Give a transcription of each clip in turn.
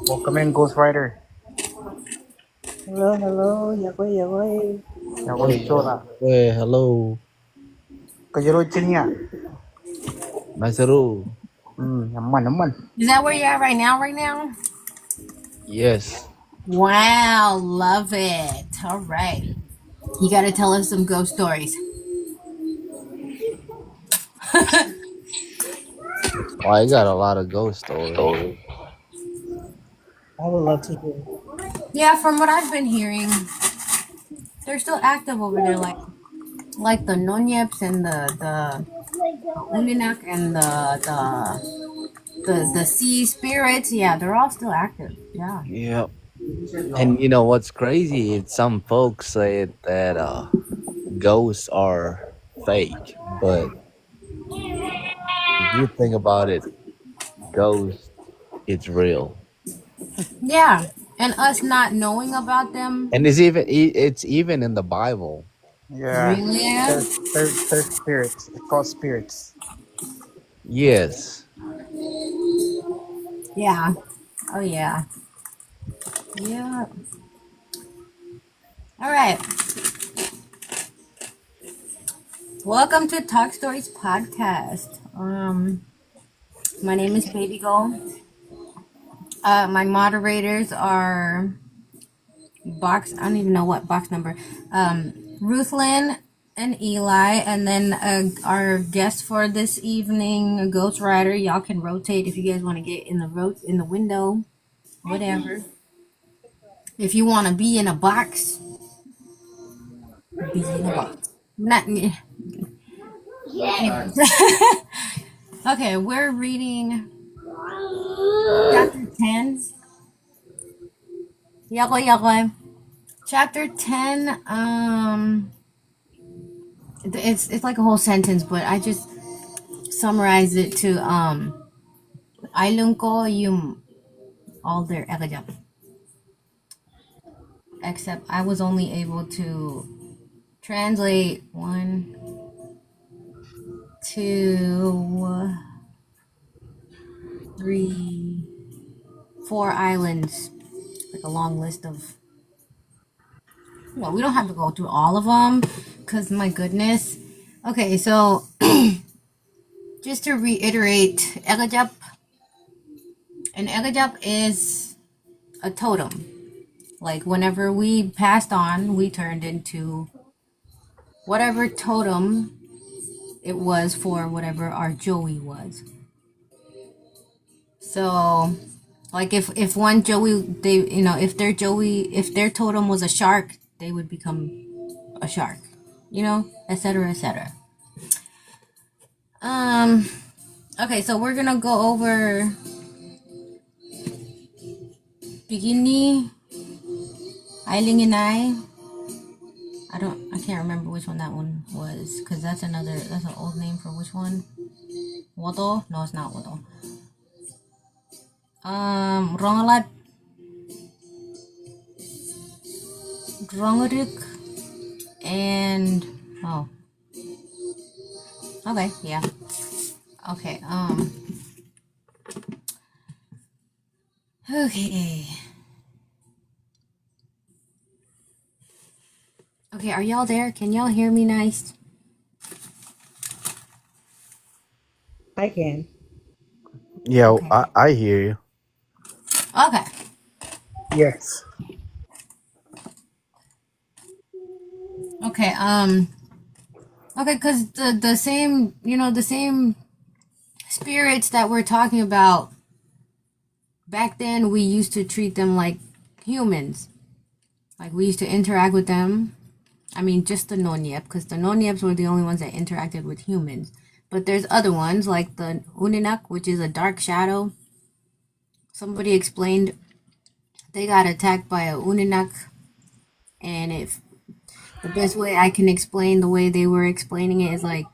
Welcome in, Ghost Rider. Hello, hello, yagoy, yagoy. Yagoy Chora. Hello. Kajero Chinya. Masaru. Naman. Is that where you're at right now? Right now? Yes. Wow, love it. All right. You got to tell us some ghost stories. Oh, I got a lot of ghost stories. I would love to hear. Yeah, from what I've been hearing, they're still active over there, like the Nonyeps and the Uninak and the sea spirits. Yeah, they're all still active. Yeah. Yep. And you know what's crazy? It's some folks say that ghosts are fake, but if you think about it, ghost, it's real. Yeah. And us not knowing about them. And it's even in the Bible. Yeah. Really? They're spirits. It's called spirits. Yes. Yeah. Oh yeah. Yeah. All right. Welcome to Talk Stories podcast. My name is Baby Go. My moderators are box. I don't even know what box number. Ruthlyn and Eli, and then our guest for this evening, a Ghost Rider. Y'all can rotate if you guys want to get in the window, whatever. If you want to be in a box, be in a box. Not. Anyways. Okay, we're reading chapter 10. Yagoy. Chapter 10, it's like a whole sentence, but I just summarized it to Ailin ko yung all their Akejab. Except I was only able to translate 1, 2, 3, 4 islands. Like a long list of. Well, we don't have to go through all of them, because my goodness. Okay, so just to reiterate, Akejab. An Akejab is a totem. Like whenever we passed on, we turned into whatever totem it was for whatever our Joey was. So, like if one Joey, they if their totem was a shark, they would become a shark, etc., etc. Okay, so we're gonna go over Bikini, Ailin and I can't remember which one that one was, because that's an old name for which one? Wodo? No, it's not Wodo. Rongalat, Rongarik, and okay, yeah. Okay, okay. Okay, are y'all there? Can y'all hear me nice? I can. Yeah, Okay. I hear you. Okay. Yes. Okay, okay, because the same, the same spirits that we're talking about, back then we used to treat them like humans. Like we used to interact with them. I mean, just the Nonyep, because the Nonyeps were the only ones that interacted with humans. But there's other ones, like the Uninak, which is a dark shadow. Somebody explained they got attacked by a Uninak, and if the best way I can explain the way they were explaining it is like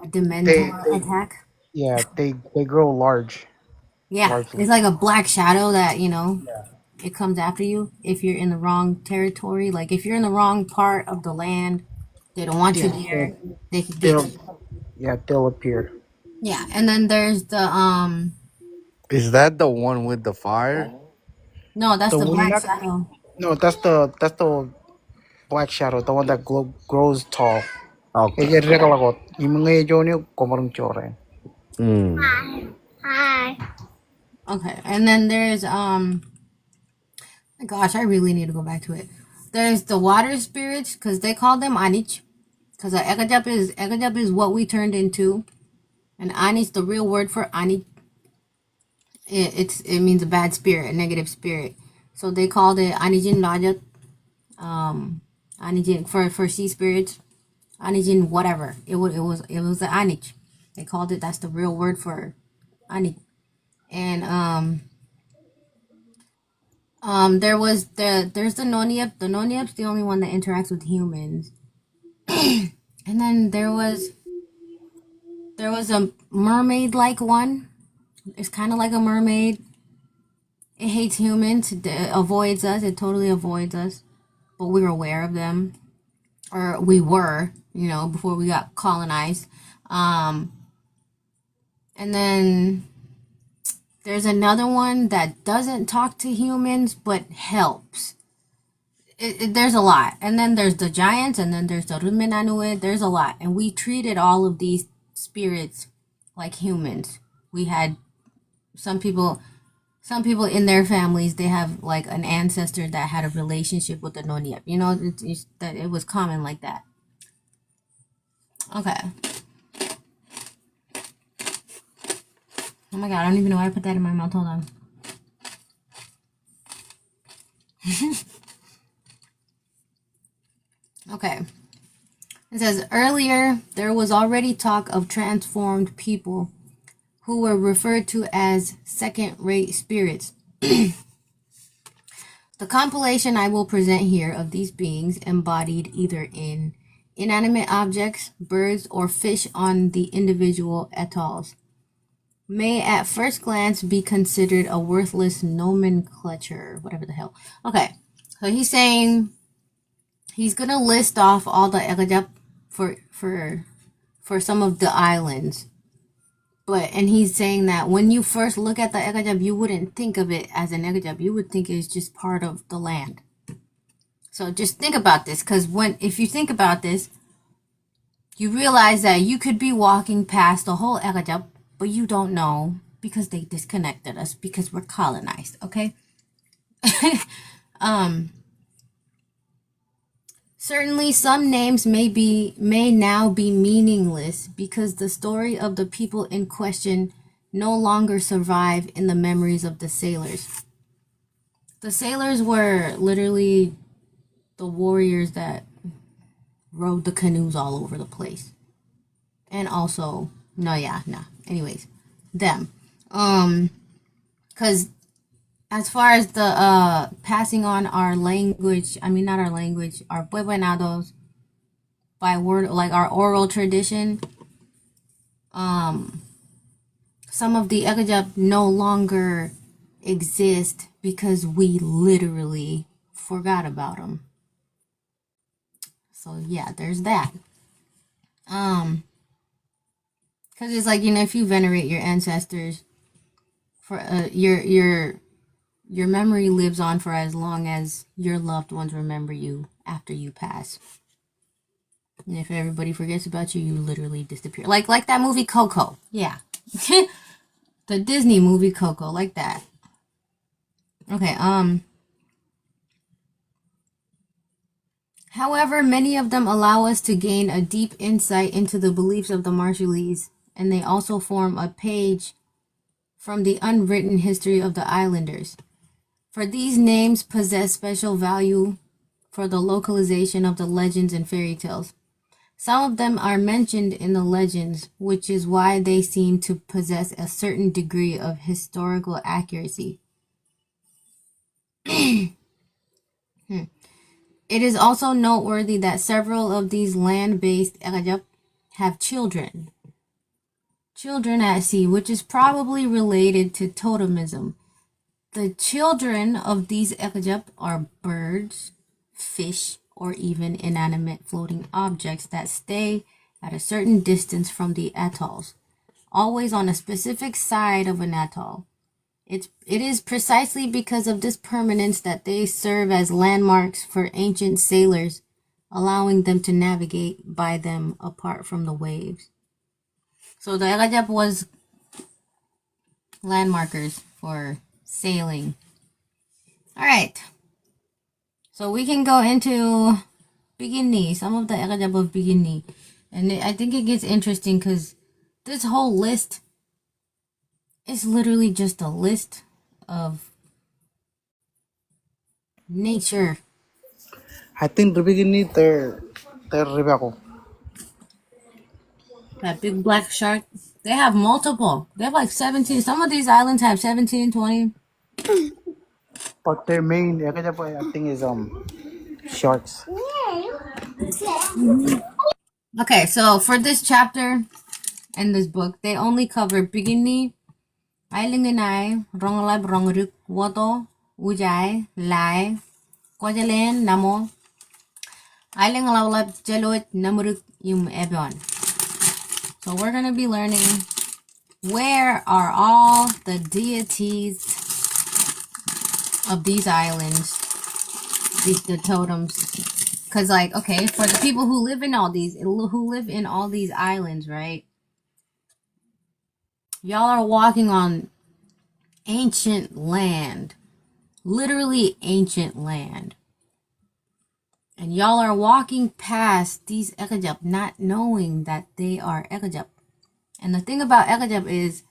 a Dementor attack. Yeah, they grow large. Yeah, Largely. it's like a black shadow that, it comes after you if you're in the wrong territory. Like if you're in the wrong part of the land, They don't want you Yeah. there. They could get They'll you. yeah, they'll appear. Yeah, and then there's the Is that the one with the fire? no, that's The the one black that shadow. no, that's the black shadow, the one that grows tall. Okay. Ella regalagot. Yung mga yun yung kumarang chore. Mm. Okay, and then there's gosh, I really need to go back to it. There's the water spirits because they call them Anich. Because Akejab is what we turned into, and Anich, the real word for Anich, it means a bad spirit, a negative spirit. So they called it Anijin Rajat, Anijin for sea spirits, Anijin whatever. It was the Anich. They called it. That's the real word for Anich. And there's the Noniep. The Noniep's the only one that interacts with humans. And then there was a mermaid like one. It's kind of like a mermaid. It hates humans. It avoids us. It totally avoids us. But we're aware of them, or we were, before we got colonized. And then there's another one that doesn't talk to humans but helps. There's a lot. And then there's the giants, and then there's the Ruminanue. There's a lot. And we treated all of these spirits like humans. We had some people in their families, they have like an ancestor that had a relationship with the Noniep. That it was common like that. Okay. Oh my god, I don't even know why I put that in my mouth. Hold on. Okay. It says, earlier, there was already talk of transformed people who were referred to as second-rate spirits. The compilation I will present here of these beings embodied either in inanimate objects, birds, or fish on the individual atolls may at first glance be considered a worthless nomenclature, whatever the hell. Okay, so he's saying he's gonna list off all the Akejab for some of the islands. And he's saying that when you first look at the Akejab, you wouldn't think of it as an Akejab. You would think it's just part of the land. So just think about this, because if you think about this, you realize that you could be walking past the whole Akejab, but you don't know because they disconnected us because we're colonized, okay? Certainly some names may now be meaningless because the story of the people in question no longer survive in the memories of the sailors. The sailors were literally the warriors that rode the canoes all over the place. And also, anyways, them. Because as far as the passing on our language, not our language, our pueblenados by word, like our oral tradition, some of the Akejab no longer exist because we literally forgot about them. So yeah, there's that. Because it's like, if you venerate your ancestors, for your memory lives on for as long as your loved ones remember you after you pass. And if everybody forgets about you, you literally disappear. Like that movie Coco. Yeah. The Disney movie Coco, like that. Okay, however, many of them allow us to gain a deep insight into the beliefs of the Marshallese, and they also form a page from the unwritten history of the islanders. For these names possess special value for the localization of the legends and fairy tales. Some of them are mentioned in the legends, which is why they seem to possess a certain degree of historical accuracy. It is also noteworthy that several of these land-based Akejab have children. Children at sea, which is probably related to totemism. The children of these Akejab are birds, fish, or even inanimate floating objects that stay at a certain distance from the atolls, always on a specific side of an atoll. It is precisely because of this permanence that they serve as landmarks for ancient sailors, allowing them to navigate by them apart from the waves. So the Akejab was landmarkers for sailing. All right. So we can go into Bikini, some of the Akejab of Bikini. And I think it gets interesting because this whole list is literally just a list of nature. I think the beginning they're Rebecca. That big black shark. They have multiple. They have like 17. Some of these islands have 17, 20. But their main Akejab, I think is sharks. Okay, so for this chapter in this book, they only cover Bikini, Ailin, Ronglab, Rongruk, Woto, Ujai, Lai, Kwajalen, Namo, Ailin Laulab, Jeloit, Namuruk, Yum Ebon. So we're going to be learning where are all the deities of these islands, the totems. Because, like, okay, for the people who live in all these islands, right? Y'all are walking on ancient land, literally ancient land. And y'all are walking past these Akejab, not knowing that they are Akejab. And the thing about Akejab is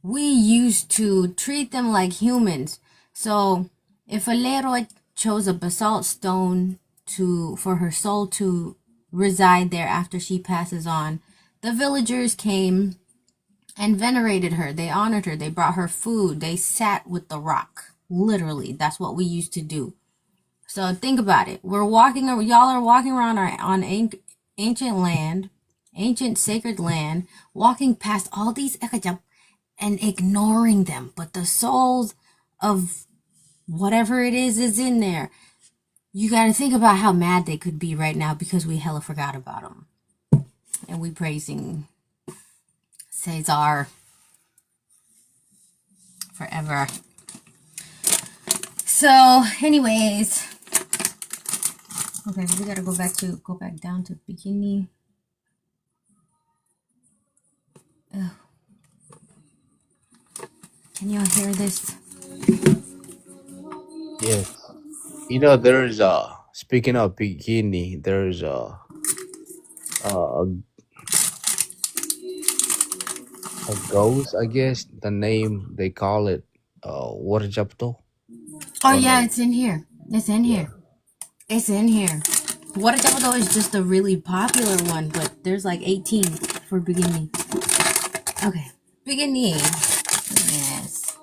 we used to treat them like humans. So if a Leroy chose a basalt stone for her soul to reside there after she passes on, the villagers came and venerated her. They honored her. They brought her food. They sat with the rock. Literally, that's what we used to do. So think about it. Y'all are walking around on ancient land, ancient sacred land, walking past all these Akejab and ignoring them. But the souls of whatever it is in there. You got to think about how mad they could be right now because we hella forgot about them. And we praising Cesar forever. So, anyways, okay, we gotta go back down to Bikini. Ugh. Can y'all hear this? Yes. You know, there's speaking of bikini, there's a ghost, I guess the name they call it, Warjapto. Oh Don't yeah, know. it's in here. It's in Yeah. here. It's in here. Water Devil is just a really popular one, but there's like 18 for Bikini. Okay, Bikini. Yes.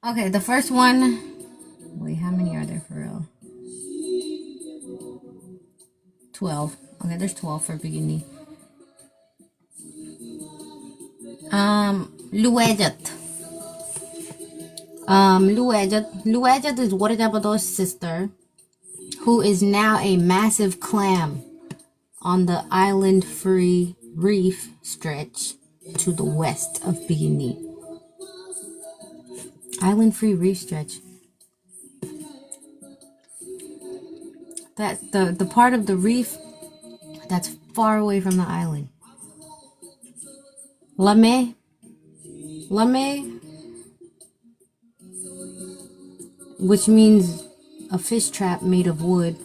Okay, the first one. Wait, how many are there for real? 12. Okay, there's 12 for Bikini. Luejat. Luejat is Water Devil's sister, who is now a massive clam on the island-free reef stretch to the west of Bikini. Island-free reef stretch. That's the part of the reef that's far away from the island. Lame, which means a fish trap made of wood.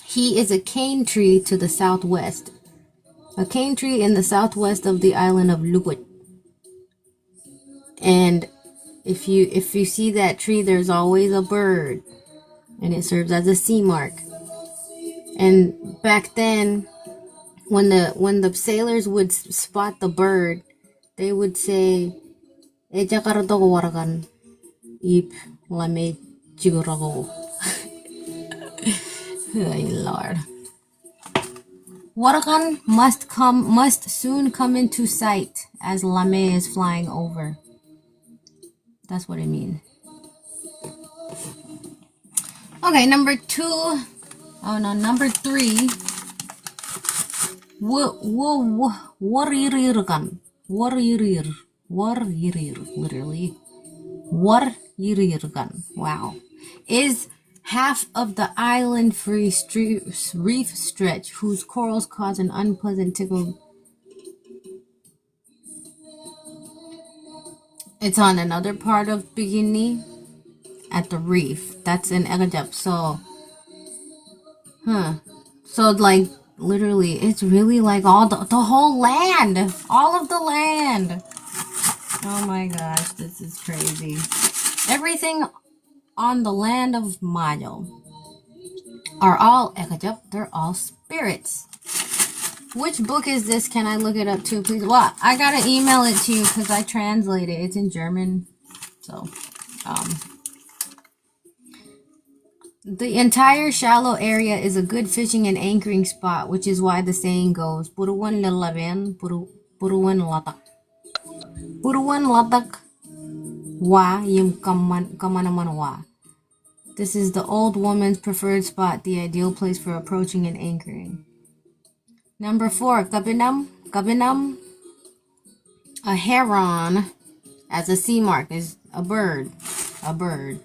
He is a cane tree to the southwest. A cane tree in the southwest of the island of Lubut. And if you see that tree, there's always a bird, and it serves as a sea mark. And back then, when the sailors would spot the bird, they would say, "Ejakarado warakan ip lame jigurago." Oh Lord. Warakan must soon come into sight as Lame is flying over. That's what it means. Okay, number 2. Oh no, number 3. Waririrgan. Waririr, literally. Waririrgan. Wow. Is half of the island-free reef stretch whose corals cause an unpleasant tickle. It's on another part of Bikini at the reef. That's in Akejab. So like literally, it's really like all the whole land, all of the land. Oh my gosh, this is crazy. Everything on the land of Mayo are all Akejab. They're all spirits. Which book is this? Can I look it up too, please? Well, I gotta email it to you because I translate it. It's in German. So, the entire shallow area is a good fishing and anchoring spot, which is why the saying goes, Puruan lalaban, puruan latak. Puruan latak wa yim kamanaman wa. This is the old woman's preferred spot, the ideal place for approaching and anchoring. Number 4, kabinam. A heron as a sea mark is a bird. A bird.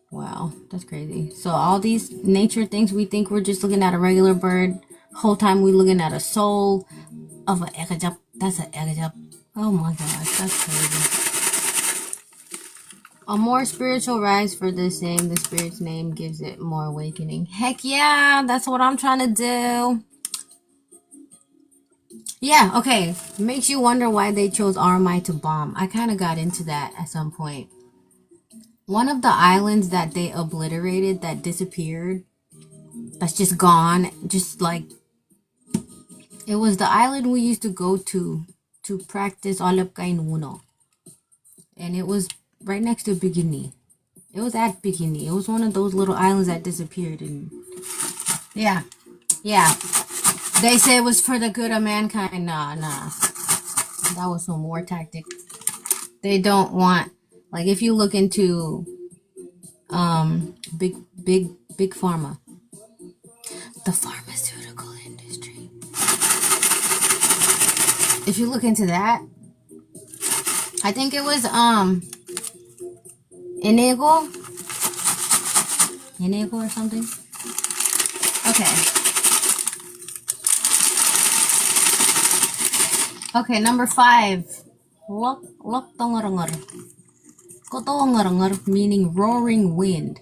Wow, that's crazy. So all these nature things, we think we're just looking at a regular bird. Whole time we're looking at a soul of an Akejab. That's an Akejab. Oh my gosh, that's crazy. A more spiritual rise for the same. The spirit's name gives it more awakening. Heck yeah, that's what I'm trying to do. Yeah, okay. Makes you wonder why they chose RMI to bomb. I kind of got into that at some point. One of the islands that they obliterated, that disappeared, that's just gone, just like, it was the island we used to go to practice Olap Kain Uno. And it was right next to Bikini. It was at Bikini. It was one of those little islands that disappeared. And yeah. They say it was for the good of mankind. Nah. That was some war tactic. They don't want, like, if you look into big pharma, the pharmaceutical industry. If you look into that, I think it was Inigo or something. Okay, number 5. Loktongorongur. Kotongorongur, meaning roaring wind.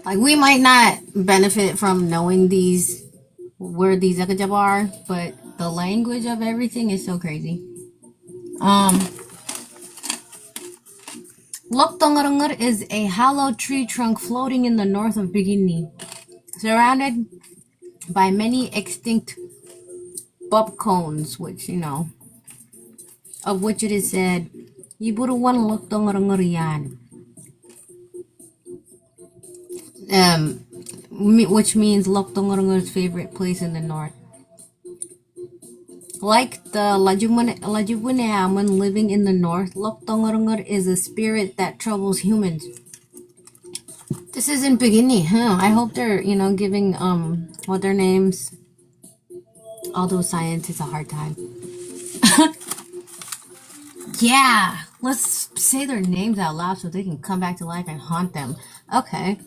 Like, we might not benefit from knowing where these Akejab are, but the language of everything is so crazy. Loktongorongur is a hollow tree trunk floating in the north of Bikini, surrounded by many extinct bob cones, which, of which it is said, Iburuan Loktongorongur yan. Which means Loktongoronger's favorite place in the north. Like the Lajubuneaman living in the north, Loktongorongur is a spirit that troubles humans. This is in Bikini, huh? I hope they're, giving what their names, all those scientists, a hard time. Yeah, let's say their names out loud so they can come back to life and haunt them. Okay.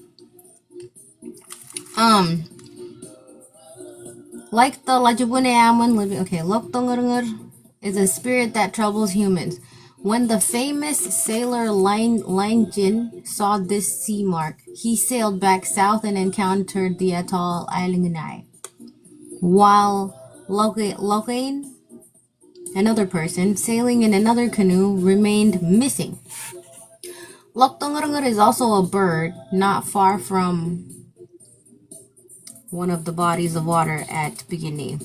Like the Lajubuneaman living, Loktongorongur is a spirit that troubles humans. When the famous sailor Langjin saw this sea mark, he sailed back south and encountered the atoll Ailin, while Lokain, another person, sailing in another canoe, remained missing. Loktongorongur is also a bird not far from one of the bodies of water at Bikini.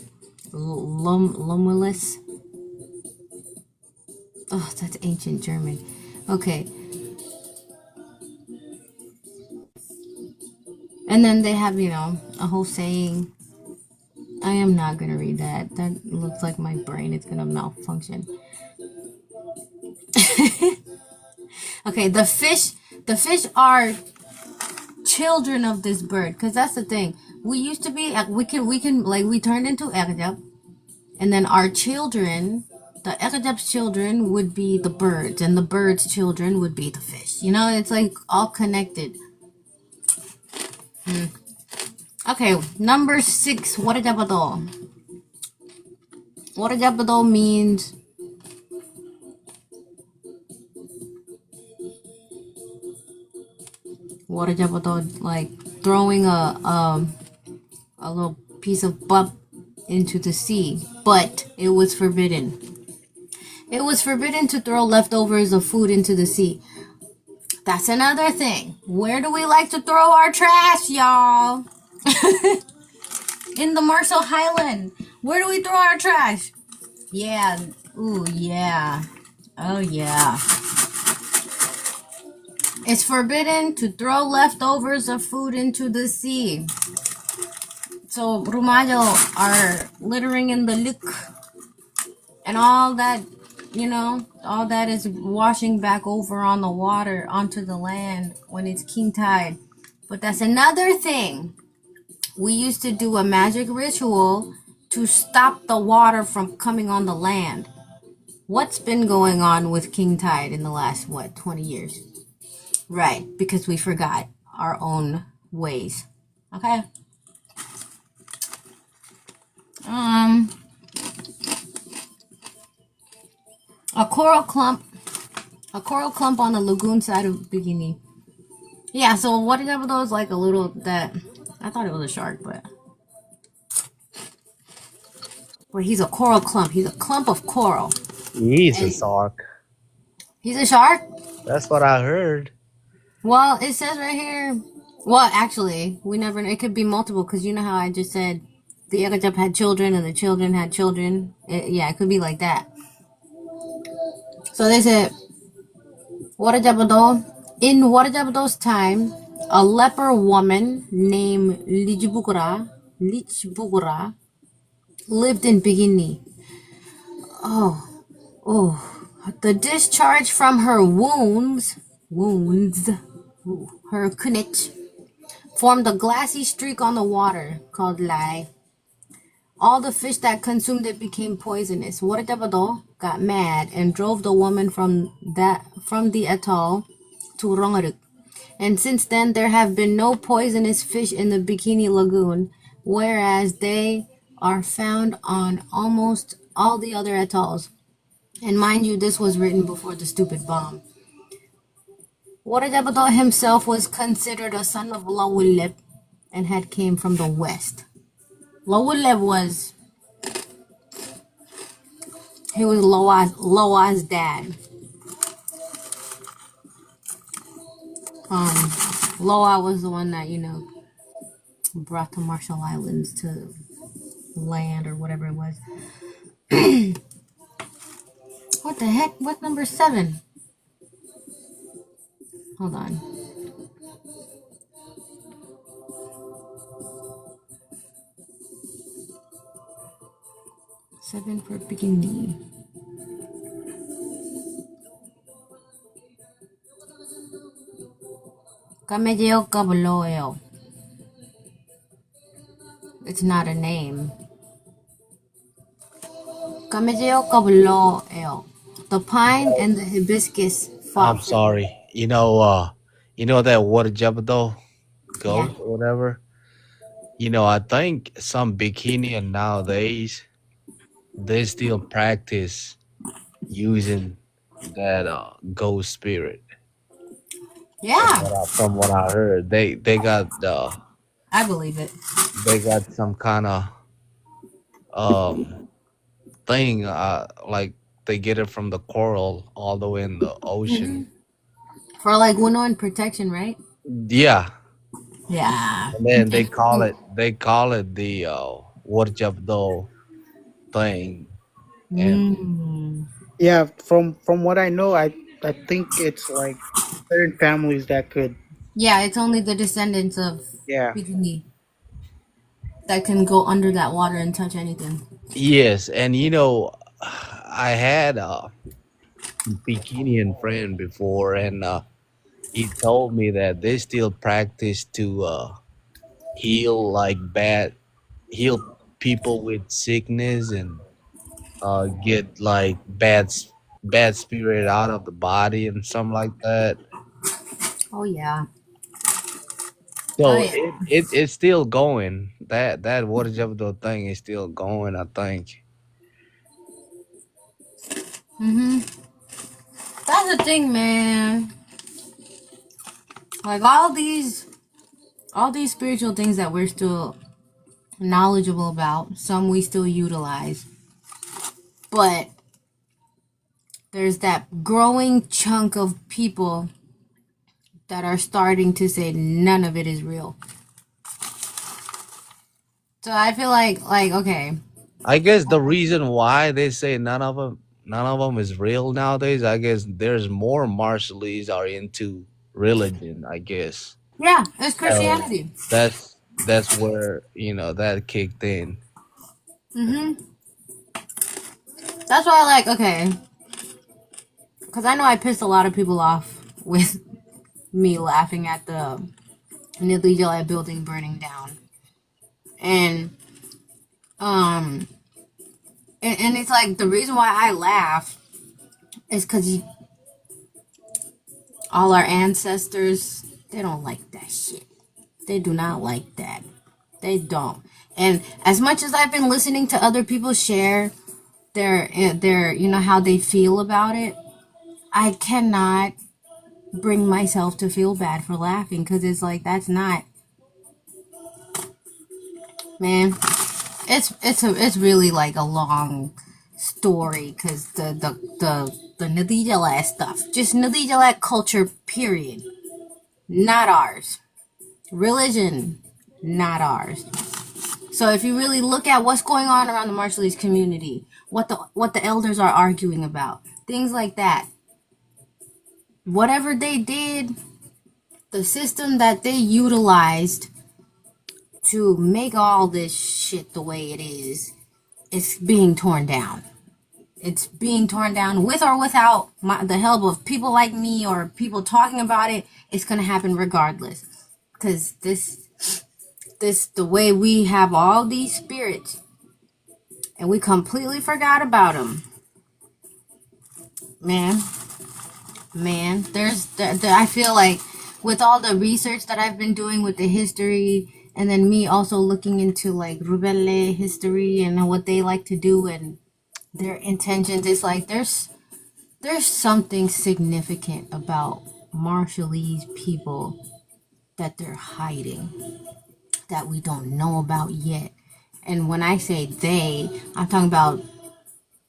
Lomulus. Oh, that's ancient German. Okay. And then they have, a whole saying. I am not going to read that. That looks like my brain is going to malfunction. Okay, the fish are children of this bird, because that's the thing. We used to be we can like we turned into Akejab, and then our children, the Akejab's children would be the birds, and the birds' children would be the fish. You know, it's like all connected. Okay, number 6. Warajabado. Warajabado means warajabado, like throwing a little piece of butt into the sea, but it was forbidden. It was forbidden to throw leftovers of food into the sea. That's another thing. Where do we like to throw our trash, y'all? In the Marshall Highland. Where do we throw our trash? Yeah. Ooh, yeah. Oh, yeah. It's forbidden to throw leftovers of food into the sea. So, Rumayo are littering in the lake. And all that, all that is washing back over on the water, onto the land when it's king tide. But that's another thing. We used to do a magic ritual to stop the water from coming on the land. What's been going on with king tide in the last, 20 years? Right, because we forgot our own ways. Okay? A coral clump on the lagoon side of Bikini. Yeah, so what is up with those, like a little, that, I thought it was a shark, but he's a coral clump. He's a clump of coral. He's a And shark. he's a shark? That's what I heard. Well, it says right here. Well, actually, we never know. It could be multiple, because you know how I just said the Akejab had children and the children had children. It could be like that. So they said, in Warajabado time, a leper woman named Lichbukura lived in Bikini. The discharge from her wounds, her kunich, formed a glassy streak on the water called Lai. All the fish that consumed it became poisonous. Warajabado got mad and drove the woman from the atoll to Rongaruk. And since then, there have been no poisonous fish in the Bikini Lagoon, whereas they are found on almost all the other atolls. And mind you, this was written before the stupid bomb. Warajabado himself was considered a son of Lawuleb and had came from the west. Lawuleb was Loa's dad. Loa was the one that, brought the Marshall Islands to land, or whatever it was. What the heck? What's number 7? Hold on. Seven for Bikini. Kamejeo Kabaloeo. It's not a name. Kamejeo Kabaloeo. The pine and the hibiscus I'm fought. sorry. You know that Warajabado Yeah. goat or whatever. I think some Bikinian nowadays they still practice using that ghost spirit. Yeah. From what I heard, they got I believe it. some kind of thing, like they get it from the coral all the way in the ocean. For like wind protection, right? Yeah, Yeah. and then they call it the Warjabdo thing. And Yeah, from what I know, I think it's like certain families that could. Yeah, it's only the descendants of Yeah. Bikini that can go under that water and touch anything. yes, and I had a Bikinian friend before, and he told me that they still practice to heal like heal people with sickness and get like bad spirit out of the body and something like that. Oh yeah. Oh So yeah. it's still going. That water jumbo thing is still going, I think. That's the thing, man. Like all these spiritual things that we're still knowledgeable about, some we still utilize. But there's that growing chunk of people that are starting to say none of it is real. So I feel like okay. I guess the reason why they say none of them is real nowadays. I guess there's more martialists are into religion. I guess Yeah, it's so. Christianity. That's where that kicked in. That's why I like okay. Because I know I pissed a lot of people off with me laughing at the Nidhi building burning down. And um and it's like the reason why I laugh is because all our ancestors, they don't like that shit. They do not like that. They don't. And as much as I've been listening to other people share their how they feel about it, I cannot bring myself to feel bad for laughing because it's like that's not, man. It's really like a long story because the Nadijalat stuff, just Nadijalat culture, period, not ours. Religion, not ours. So if you really look at what's going on around the Marshallese community, what the elders are arguing about, things like that, whatever they did, the system that they utilized to make all this shit the way it is being torn down. It's being torn down with or without the help of people like me or people talking about it. It's gonna happen regardless, because the way we have all these spirits and we completely forgot about them, man. I feel like with all the research that I've been doing with the history, and then me also looking into like Rubelle history and what they like to do and their intentions, it's like there's something significant about Marshallese people that they're hiding that we don't know about yet. And when I say they, I'm talking about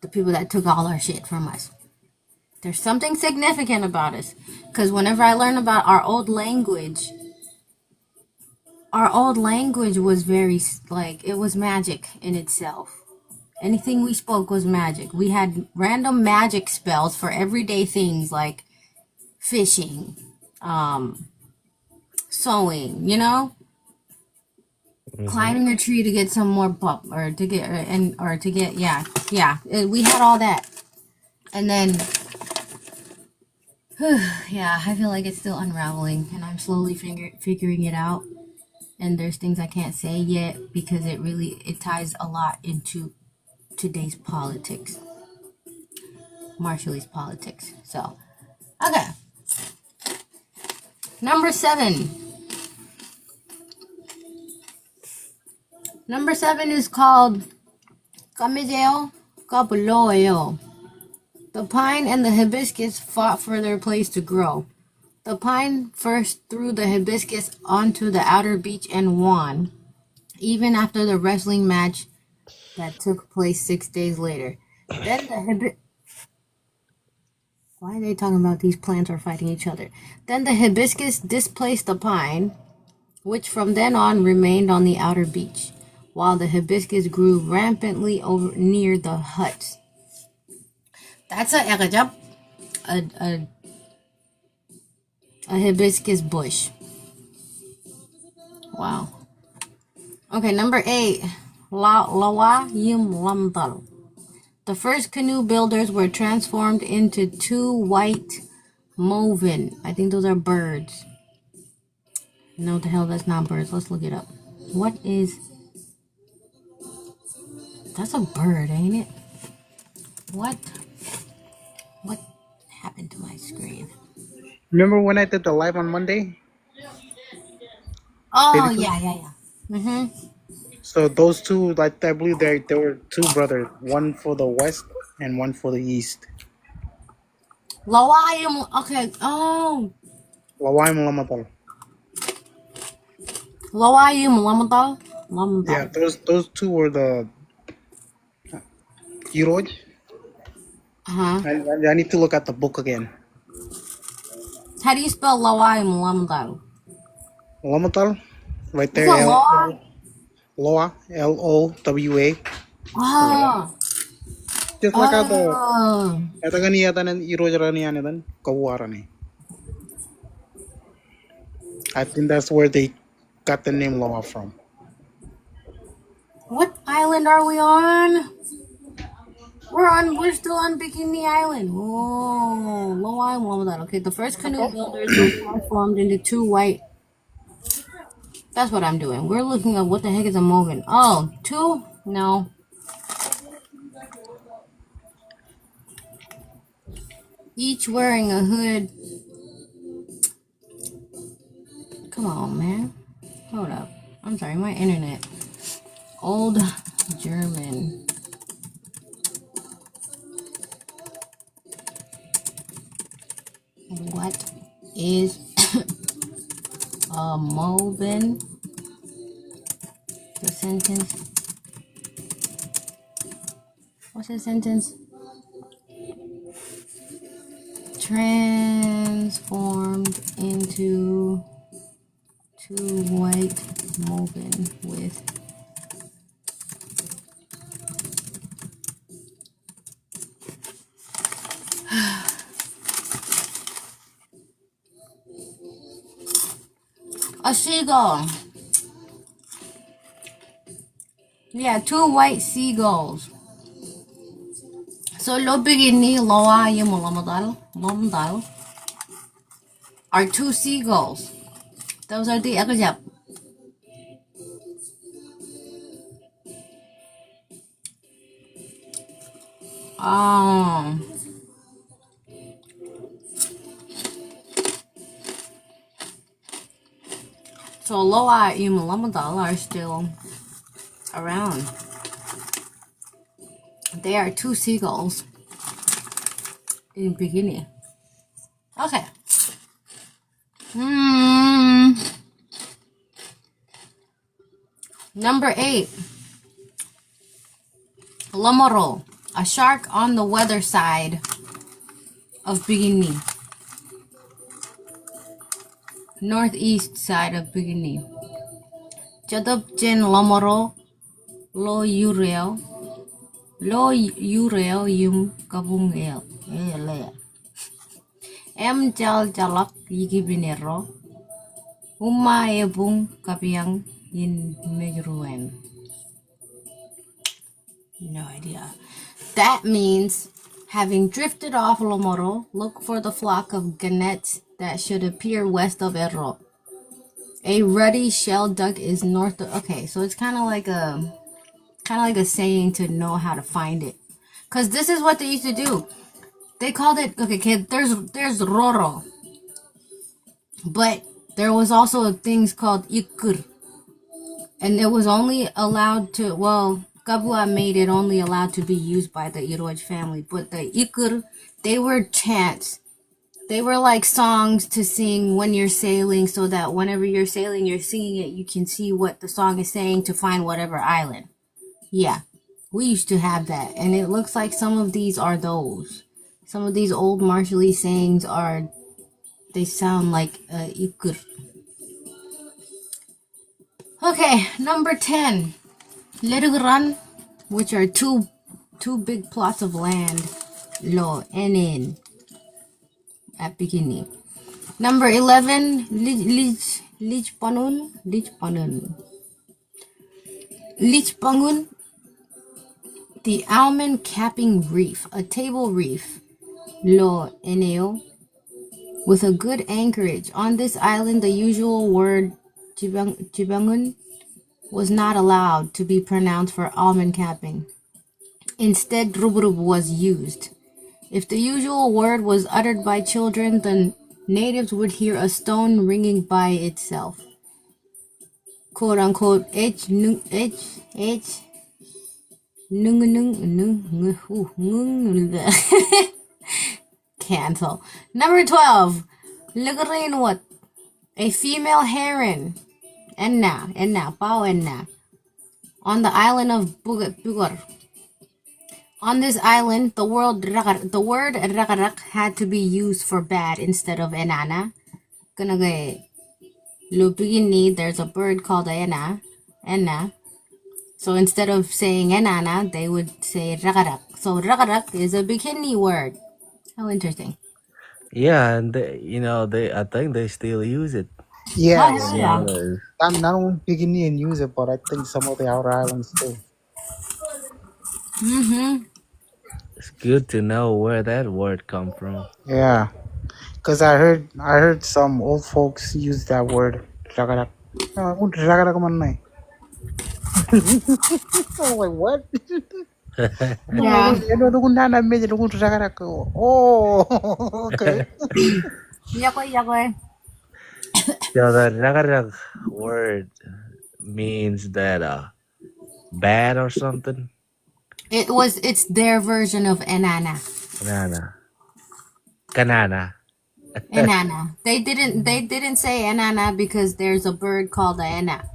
the people that took all our shit from us. There's something significant about us. Because whenever I learn about our old language was very, like, it was magic in itself. Anything we spoke was magic. We had random magic spells for everyday things like fishing, sewing, Hmm. climbing a tree to get some more pup or to get or to get yeah. We had all that, and then yeah, I feel like it's still unraveling, and I'm slowly figuring it out. And there's things I can't say yet because it ties a lot into today's politics, Marshallese politics. So okay, number seven. Number seven is called Kamideo Kapuloyo. The pine and the hibiscus fought for their place to grow. The pine first threw the hibiscus onto the outer beach and won, even after the wrestling match that took place 6 days later. Then the hibiscus. Why are they talking about these plants are fighting each other? Then the hibiscus displaced the pine, which from then on remained on the outer beach, while the hibiscus grew rampantly over near the huts. That's a Akejab, a, a, a hibiscus bush. Wow. Okay, number 8. Lawa Yim Lamdal. The first canoe builders were transformed into two white Movin. I think those are birds. No, the hell, that's not birds. Let's look it up. What is... That's a bird, ain't it? What? What happened to my screen? Remember when I did the live on Monday? Oh, 82? yeah. Mm-hmm. So those two, like I believe there were two brothers, one for the west and one for the east. Lawayim. Okay. Oh. Lawaim Lamatal. Lawayim Lamadal. Yeah, Lamadal. those two were the Iroj. Uh-huh. I need to look at the book again. How do you spell Lawayim Lamadal? Lamatal, right Is there. it Law? Loa, Lowa. Loa. Oh. Just like how the Oh. ata ganiyatan and Iroj raniyan dan kawara. I think that's where they got the name Loa from. What island are we on? We're still on Bikini Island. Oh, Lawayim Lamadal. Okay, the first canoe builders were transformed into two white. That's what I'm doing. We're looking at what the heck is a moving. Oh, two? No. Each wearing a hood. Come on, man. Hold up. I'm sorry, my internet. Old German. What is a moving? The sentence. What's the sentence? Transformed into two white moving with a seagull. Yeah, two white seagulls. So lo bigini loa lamadal are two seagulls. Those are the Akejab. So Loa Lamadal are still around. They are two seagulls in the beginning. Okay. Number 8. Lomoro, a shark on the weather side of Bikini. Northeast side of Bikini. Jadab Jen Lomoro, Lo Urel Yum Kabungel. Em Jal Jalak Yigibinero. Uma Ebung Kapiang in Megruen. No idea. That means, having drifted off Lomoro, look for the flock of gannets that should appear west of Erro. A ruddy shell duck is north of... Okay, so it's kind of like a saying to know how to find it. Because this is what they used to do. They called it... Okay, kid, there's Roro. But there was also things called Ikur. And it was only allowed to... Well, Kabua made it only allowed to be used by the Iroj family. But the Ikur, they were chants. They were like songs to sing when you're sailing, so that whenever you're sailing, you're singing it, you can see what the song is saying to find whatever island. Yeah, we used to have that, and it looks like some of these are those. Some of these old martially sayings are, they sound like ikur. Okay, number 10. Leruran, which are two big plots of land. Lo, enin. At beginning. Number 11, Lichpanun. Lichpangun, the almond capping reef, a table reef. Lo eneo. with a good anchorage. On this island, the usual word jibangun was not allowed to be pronounced for almond capping. Instead, rubrub was used. If the usual word was uttered by children, the natives would hear a stone ringing by itself. Quote unquote, H, nung, H, nung, nung, nung, cancel. Number 12. Lagarin what? A female heron. Enna, pao enna. On the island of Bugar. On this island, the word rakarak had to be used for bad instead of enana. Kanagay, lupigini, there's a bird called enna. So instead of saying enana, they would say rakarak. So rakarak is a bikini word. How interesting. Yeah, and they I think they still use it Oh, Yeah, hell in the yeah. others. not only Bikini and use it, but I think some of the outer islands too. Mm-hmm. It's good to know where that word come from. Yeah, because I heard some old folks use that word. Ragarak. Ragarak man na eh. I'm like, what? Yeah. Oh, okay. Yakoy, yakoy. So the ragarag word means that bad or something. It's their version of enana. Kanana. Kanana. Enana. They didn't say enana because there's a bird called the ena.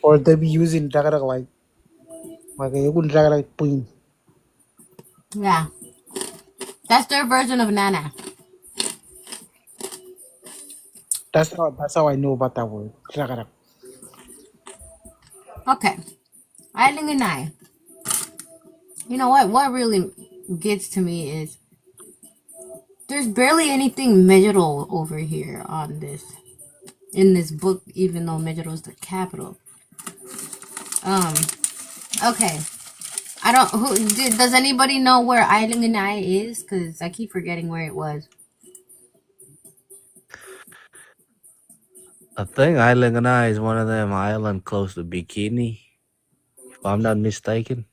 Or they be using ragarak like a ragarak queen. Yeah. That's their version of nana. That's how I know about that word. Ragarak. Okay. Ailin and I. You know what? What really gets to me is there's barely anything Medjero over here on this in this book, even though Medjero is the capital. Um. Okay. I don't. Does anybody know where Ailin and I is? Cause I keep forgetting where it was. I think Ailingana is one of them island close to Bikini, if I'm not mistaken.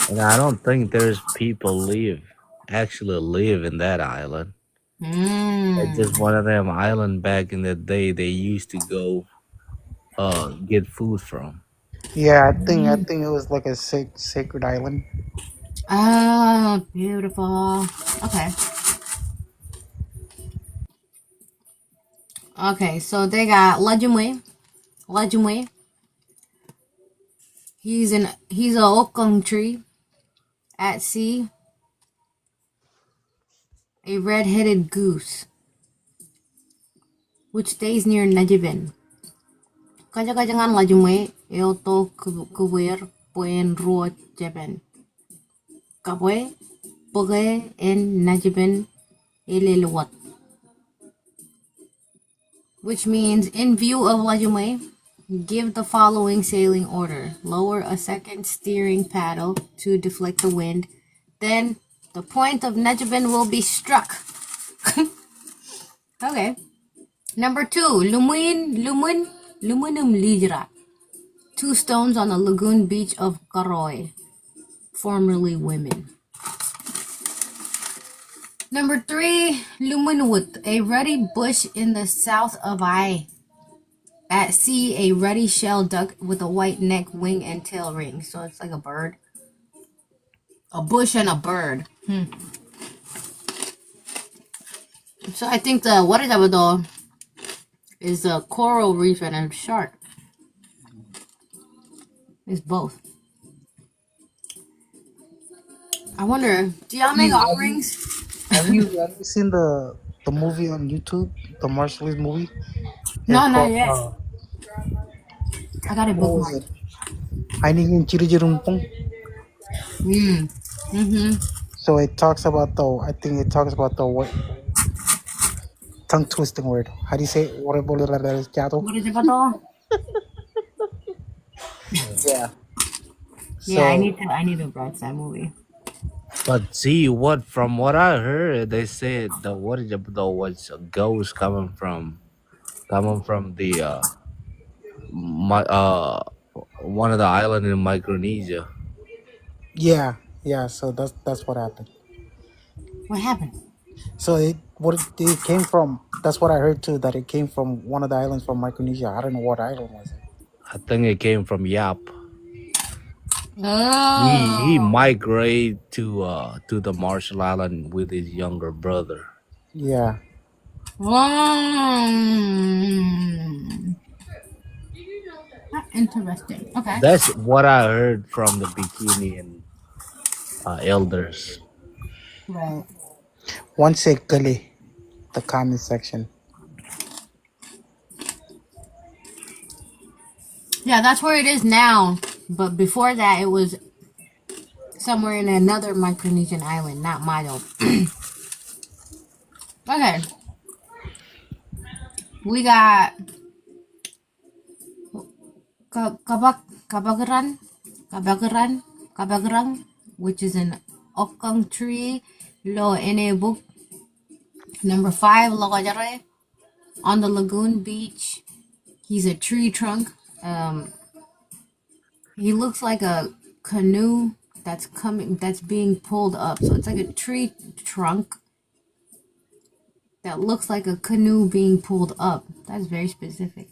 And I don't think there's people actually live in that island. It's Hmm. just one of them island back in the day they used to go get food from. Yeah, I think it was like a sacred island. Oh, beautiful. Okay. Okay, so they got Lajumwe. Lajumwe. He's a okang tree at sea, a red-headed goose, which stays near Najibin. Kaja-kajangan Lajumwe, eoto kuwer puen ruo jeben. Kapwe, poge en Najibin elelewat. Which means, in view of Lajumwe, give the following sailing order. Lower a second steering paddle to deflect the wind. Then the point of Najibin will be struck. Okay. Number 2, Lumunum Lidra. 2 stones on the lagoon beach of Karoy, formerly women. Number 3, Lumunwut, a ruddy bush in the south of Ai. At sea, a ruddy shell duck with a white neck, wing, and tail ring. So it's like a bird. A bush and a bird. So I think the what is that is a coral reef and a shark. It's both. I wonder, do y'all Have make you have you offerings? have you seen the movie on YouTube, the Marshallese movie? It's No, not called yet. I got it what was bookmarked. it? Ainigin Chirijirumpong. Mm-hmm. So it talks about I think it talks about the what tongue twisting word. How do you say it? What is it about? Yeah. Yeah, So I need to watch that movie. But see what from what I heard, they said the what is the was a ghost coming from the my one of the island in Micronesia. Yeah, yeah. So that's what happened. What happened? So it came from. That's what I heard too. That it came from one of the islands from Micronesia. I don't know what island was it. I think it came from Yap. He Oh. migrated to the Marshall Island with his younger brother. Yeah. Mm. Interesting. Okay. That's what I heard from the Bikini and elders. Right. One sec, Gully, the comment section. Yeah, that's where it is now. But before that, it was somewhere in another Micronesian island, not Milo. Okay. We got kabagaran, kabagarang, which is an okang tree. Lo enebuk. Number 5, Logajare, on the lagoon beach. He's a tree trunk. He looks like a canoe that's being pulled up. So it's like a tree trunk that looks like a canoe being pulled up. That's very specific.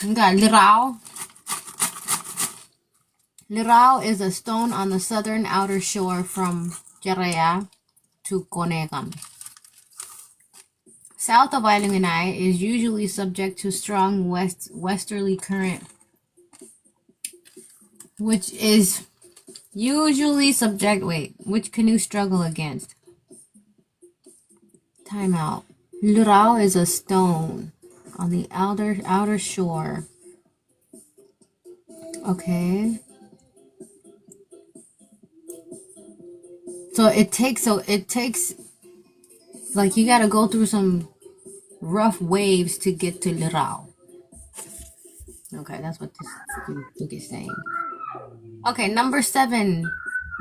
We got lirao. Lirao is a stone on the southern outer shore from Jaraya to Konegan. South of Ailin is usually subject to strong westerly current, which is usually which canoe struggle against? Time out. Lurao is a stone on the outer shore. Okay. So it takes like you gotta go through some rough waves to get to Lirao. Okay, that's what this book is saying. Okay, number 7.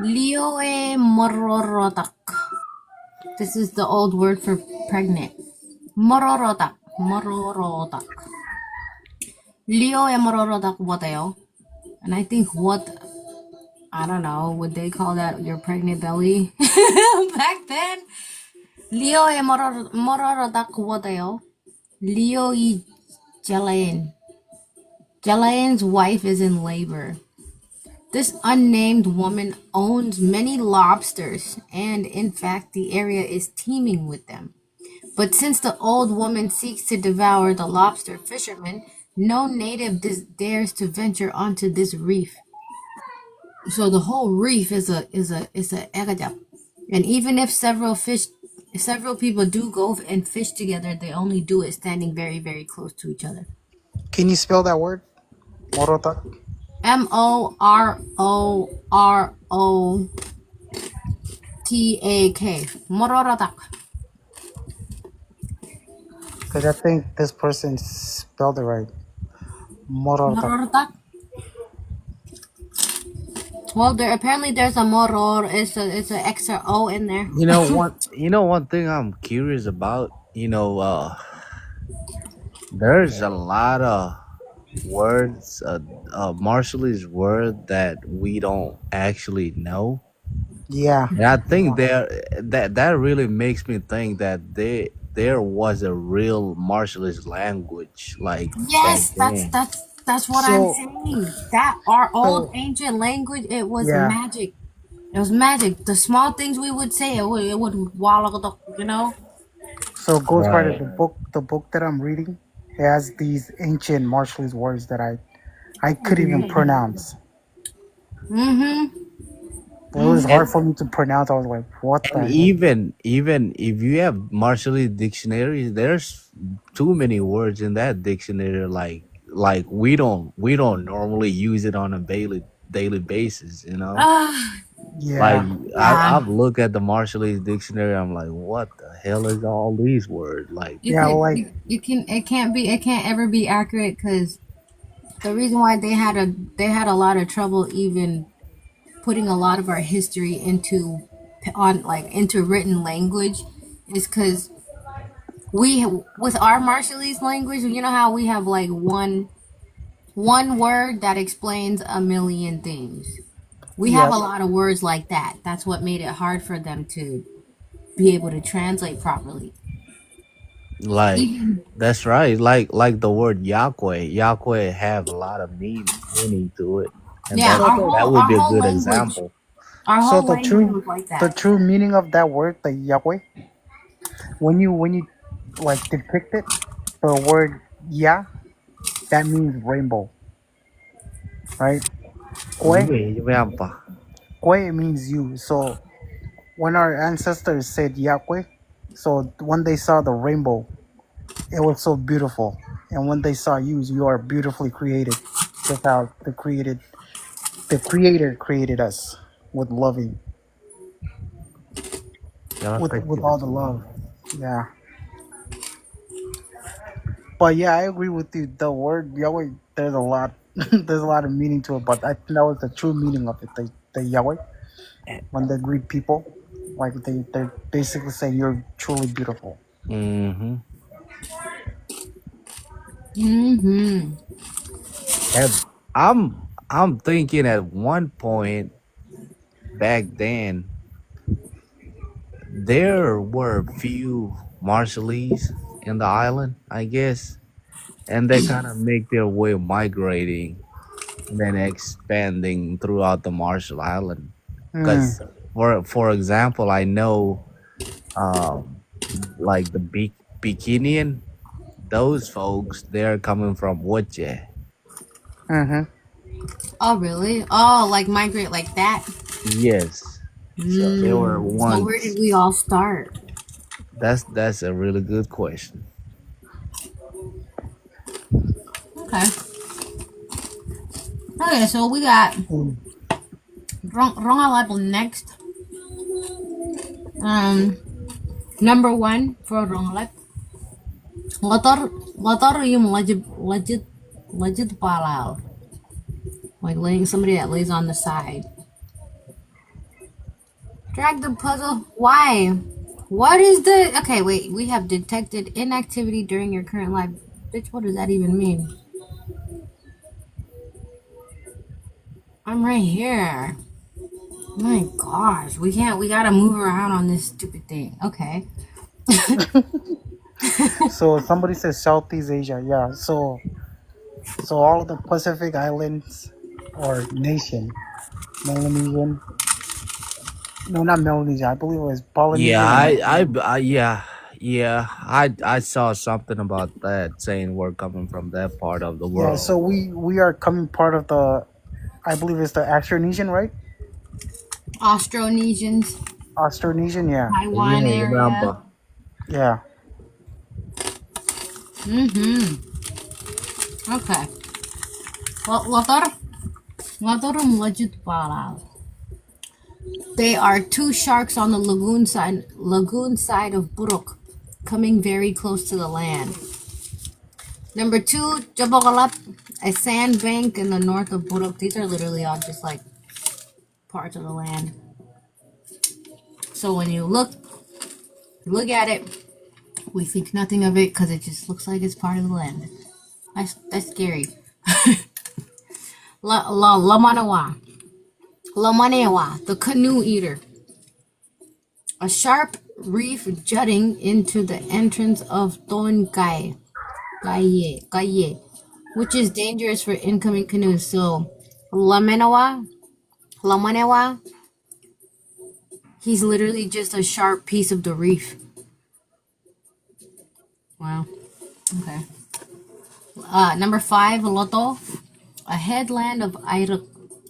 Lioe mororotak. This is the old word for pregnant. Mororotak. Mororotak. Lioe mororotak watayo. And I think I don't know, would they call that your pregnant belly back then? Lioe mororotak watayo. Lioi Jalayan. Jalayan's wife is in labor. This unnamed woman owns many lobsters, and in fact, the area is teeming with them. But since the old woman seeks to devour the lobster fishermen, no native dares to venture onto this reef. So the whole reef is a Akejab. And even if several people do go and fish together, they only do it standing very, very close to each other. Can you spell that word? Morotak? Morotak. Mororatak. Because I think this person spelled it right. Morotak. Mororatak. Well, there's a moror. It's an extra O in there. One thing I'm curious about. There's a lot of words, Marshallese word that we don't actually know. Yeah. And I think that really makes me think that there was a real Marshallese language like back Yes, then. that's what I'm So, saying. That our old so ancient language, it was yeah. magic. It was magic. The small things we would say, it would you know. So Ghostwriter, Right. the book that I'm reading, it has these ancient Marshallese words that I couldn't even pronounce. Mm-hmm. It was And hard for me to pronounce. I was like, what and the heck? even if you have Marshallese dictionary, there's too many words in that dictionary like we don't normally use it on a daily basis. Ah, Like Yeah. yeah. I've looked at the Marshallese dictionary. I'm like, what the hell is all these words? Like, You Yeah, could like, it can't ever be accurate because the reason why they had a lot of trouble even putting a lot of our history into written language is because we with our Marshallese language, you know how we have like one word that explains a million things. We have Yep. a lot of words like that. That's what made it hard for them to be able to translate properly. Like Even that's right. Like the word Yahweh. Yahweh have a lot of meaning to it, and yeah, So that the that would our be a whole good language, example. our so whole the language true was like the that. true meaning of that word, the Yahweh, when you like depict it, the word Yah, that means rainbow, right? Kwe, Yampa. Kwe means you. So when our ancestors said Yahweh, so when they saw the rainbow, it was so beautiful. And when they saw you, you are beautifully created. Just how the creator created us with loving, with all the love. Yeah. But yeah, I agree with you. The word Yahweh, there's a lot, there's a lot of meaning to it. But I think that was the true meaning of it. The Yahweh, when they greet people, like they're basically saying you're truly beautiful. Mm-hmm. Mm-hmm. And I'm thinking at one point back then there were few Marshallese in the island, I guess, and they kind of make their way migrating and then expanding throughout the Marshall Island. Mm, Because for example, I know um like the Bikinian, those folks they're coming from Woche. mm-hmm. Oh, really? Oh, like migrate like that? Yes. So they were So where did once. we all start? That's a really good question. Okay. Okay, so we got Mm, wrong level next. Um, number one for wrong leg. Lotor yung legit palal. Like laying somebody that lays on the side. Drag the puzzle. Why? What is the okay, wait, we have detected inactivity during your current life. Bitch, what does that even mean? I'm right here. My gosh, we gotta move around on this stupid thing. Okay. So somebody says Southeast Asia. Yeah. So all of the Pacific Islands or nation, Melanesian. No, not Melanesia. I believe it was Yeah, Polynesian and yeah, yeah. I saw something about that saying we're coming from that part of the yeah. So world. we are coming part of the. I believe it's the Austronesian, right? Austronesians, Austronesian, yeah, Yeah, Taiwan area. remember. yeah. Mm-hmm. Okay. Well, Lotor legit palal. They are two sharks on the lagoon side of Buruk, coming very close to the land. Number two, Jabokalap, a sandbank in the north of Buruk. These are literally all just like parts of the land. So when you look at it, we think nothing of it because it just looks like it's part of the land. That's scary. La Manawa. La Manewa, the canoe eater. A sharp reef jutting into the entrance of Gaye, which is dangerous for incoming canoes. So, La Manewa, he's literally just a sharp piece of the reef. Wow. Okay. Number five, Loto, a headland of Iraq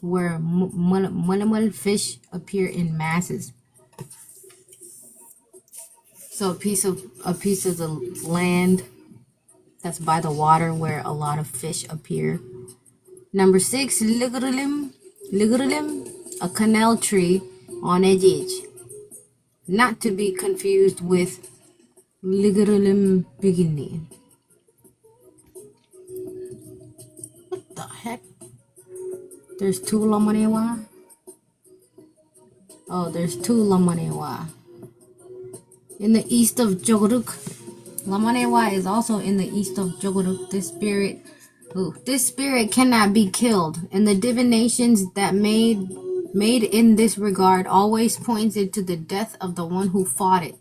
where minimal fish appear in masses. So a piece of the land that's by the water where a lot of fish appear. Number six, Ligurilim, a canal tree on edge, not to be confused with Ligurilim bigini. What the heck? There's two Lamanewa. Oh, there's two Lamanewa. In the east of Joguruk. Lamanewa is also in the east of Joguruk. This spirit cannot be killed, and the divinations that made in this regard always pointed to the death of the one who fought it.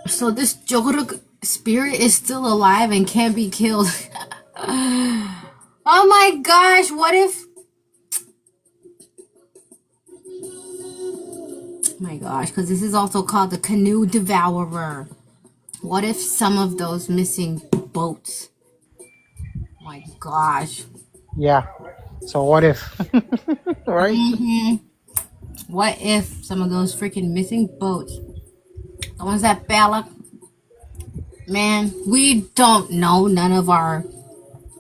So this Joguruk spirit is still alive and can't be killed. Oh my gosh, what if... My gosh, because this is also called the Canoe Devourer. What if some of those missing boats... My gosh. Yeah. So what if? Right? What if some of those freaking missing boats, the ones that Balak, man, we don't know none of our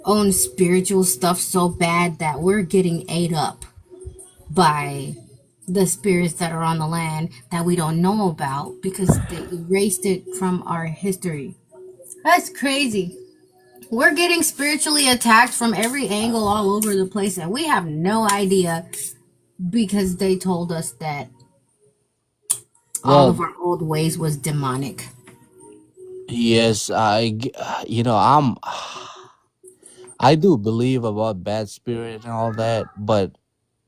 own spiritual stuff so bad that we're getting ate up by the spirits that are on the land that we don't know about because they erased it from our history. That's crazy. We're getting spiritually attacked from every angle all over the place and we have no idea because they told us that all of Well, our old ways was demonic. yes, I do believe about bad spirit and all that, but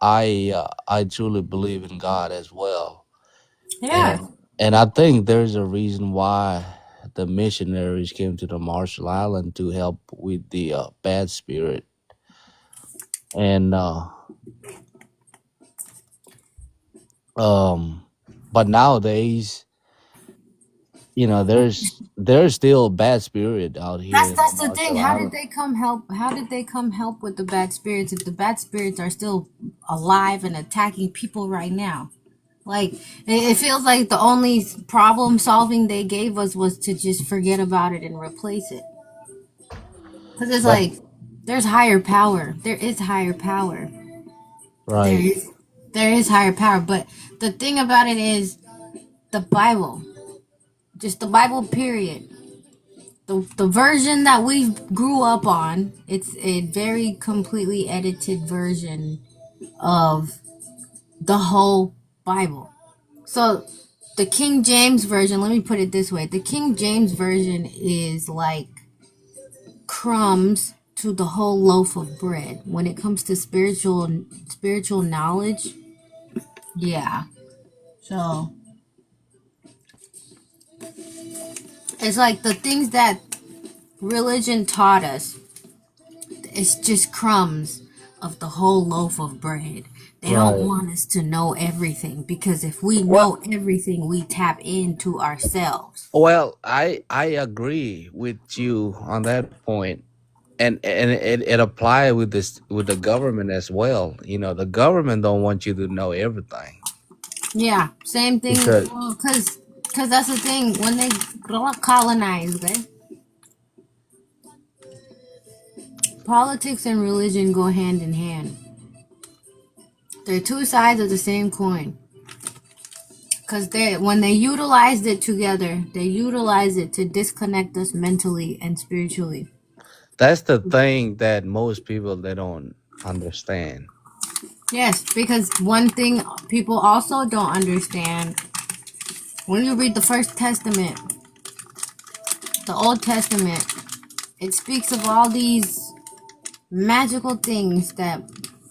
I truly believe in God as well. Yeah. And I think there's a reason why the missionaries came to the Marshall Island to help with the bad spirit. And um but nowadays, there's still bad spirit out here in the That's the thing. Marshall Island. How did they come help with the bad spirits if the bad spirits are still alive and attacking people right now? Like it feels like the only problem solving they gave us was to just forget about it and replace it. Cuz it's That like there's higher power. There is higher power. There right, is there is higher power, but the thing about it is the Bible. Just the Bible period. The version that we grew up on, it's a very completely edited version of the whole Bible. So the King James version, let me put it this way, the King James version is like crumbs to the whole loaf of bread when it comes to spiritual knowledge. Yeah. So it's like the things that religion taught us, it's just crumbs of the whole loaf of bread. They don't right. want us to know everything because if we Well, know everything, we tap into ourselves. I agree with you on that point, and it apply with this with the government as well. The government don't want you to know everything Yeah, same thing. because Well, cause that's the thing. When they colonize, okay, politics and religion go hand in hand. They're two sides of the same coin. Cause when they utilized it together, they utilized it to disconnect us mentally and spiritually. that's the thing that most people they don't understand. Yes, because one thing people also don't understand when you read the First Testament, the Old Testament, it speaks of all these magical things that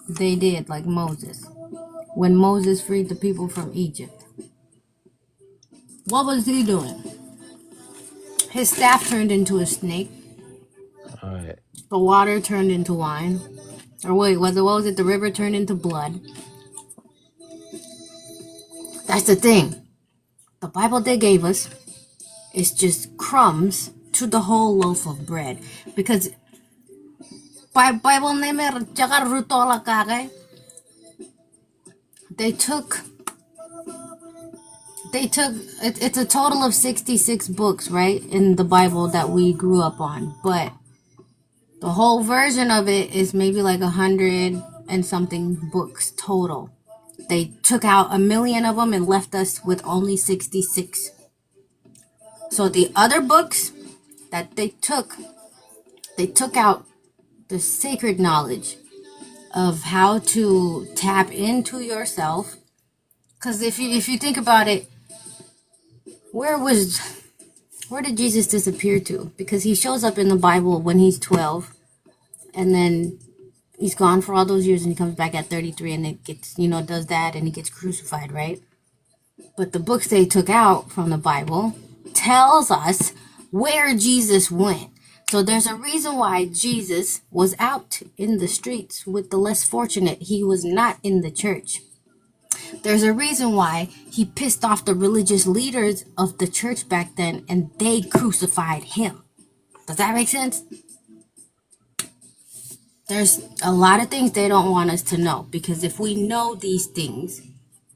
they did, like Moses. When Moses freed the people from Egypt, what was he doing? His staff turned into a snake, All right, the water turned into wine. Or wait, what was it? The river turned into blood. That's the thing. The Bible they gave us is just crumbs to the whole loaf of bread. Because Bible name they took it's a total of 66 books, right, in the Bible that we grew up on, but the whole version of it is maybe like 100 and something books total. They took out 1 million of them and left us with only 66. So the other books that they took out the sacred knowledge of how to tap into yourself, Because if you think about it, where was where did Jesus disappear to? Because he shows up in the Bible when he's 12, and then he's gone for all those years, and he comes back at 33, and it gets does that, and he gets crucified, right? But the books they took out from the Bible tells us where Jesus went. So there's a reason why Jesus was out in the streets with the less fortunate. He was not in the church. There's a reason why he pissed off the religious leaders of the church back then and they crucified him. Does that make sense? There's a lot of things they don't want us to know, because if we know these things,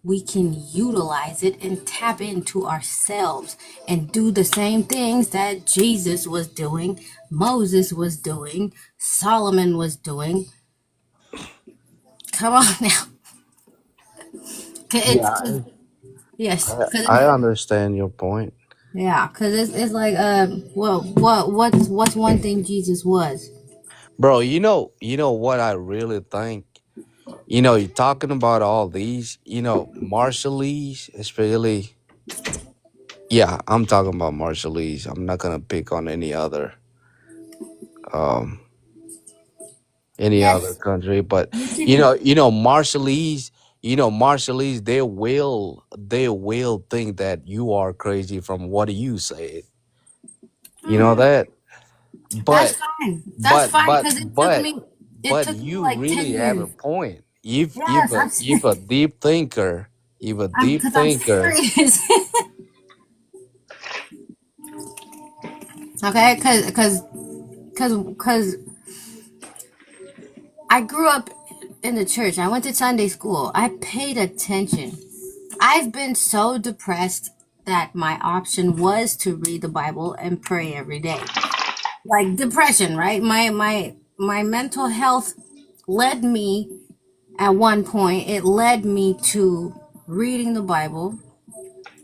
we can utilize it and tap into ourselves and do the same things that Jesus was doing, Moses was doing, Solomon was doing. Come on now. Yeah, Yes, I understand your point. yeah, because it's like well, what's one thing Jesus was? Bro, you know what I really think? You're talking about all these, Marshallese, especially. Yeah, I'm talking about Marshallese. I'm not gonna pick on um any other Yes, country, but you can. Marshallese, Marshallese, they will think that you are crazy from what you say. You know that? That's But fine. That's but fine but because but it but took me you like really 10 have a years. point. If Yes, a if a deep thinker, if a I'm deep because I'm thinker, serious. Okay, because I grew up in the church. I went to Sunday school. I paid attention. I've been so depressed that my option was to read the Bible and pray every day. Like depression, right? My mental health led me at one point. It led me to reading the Bible,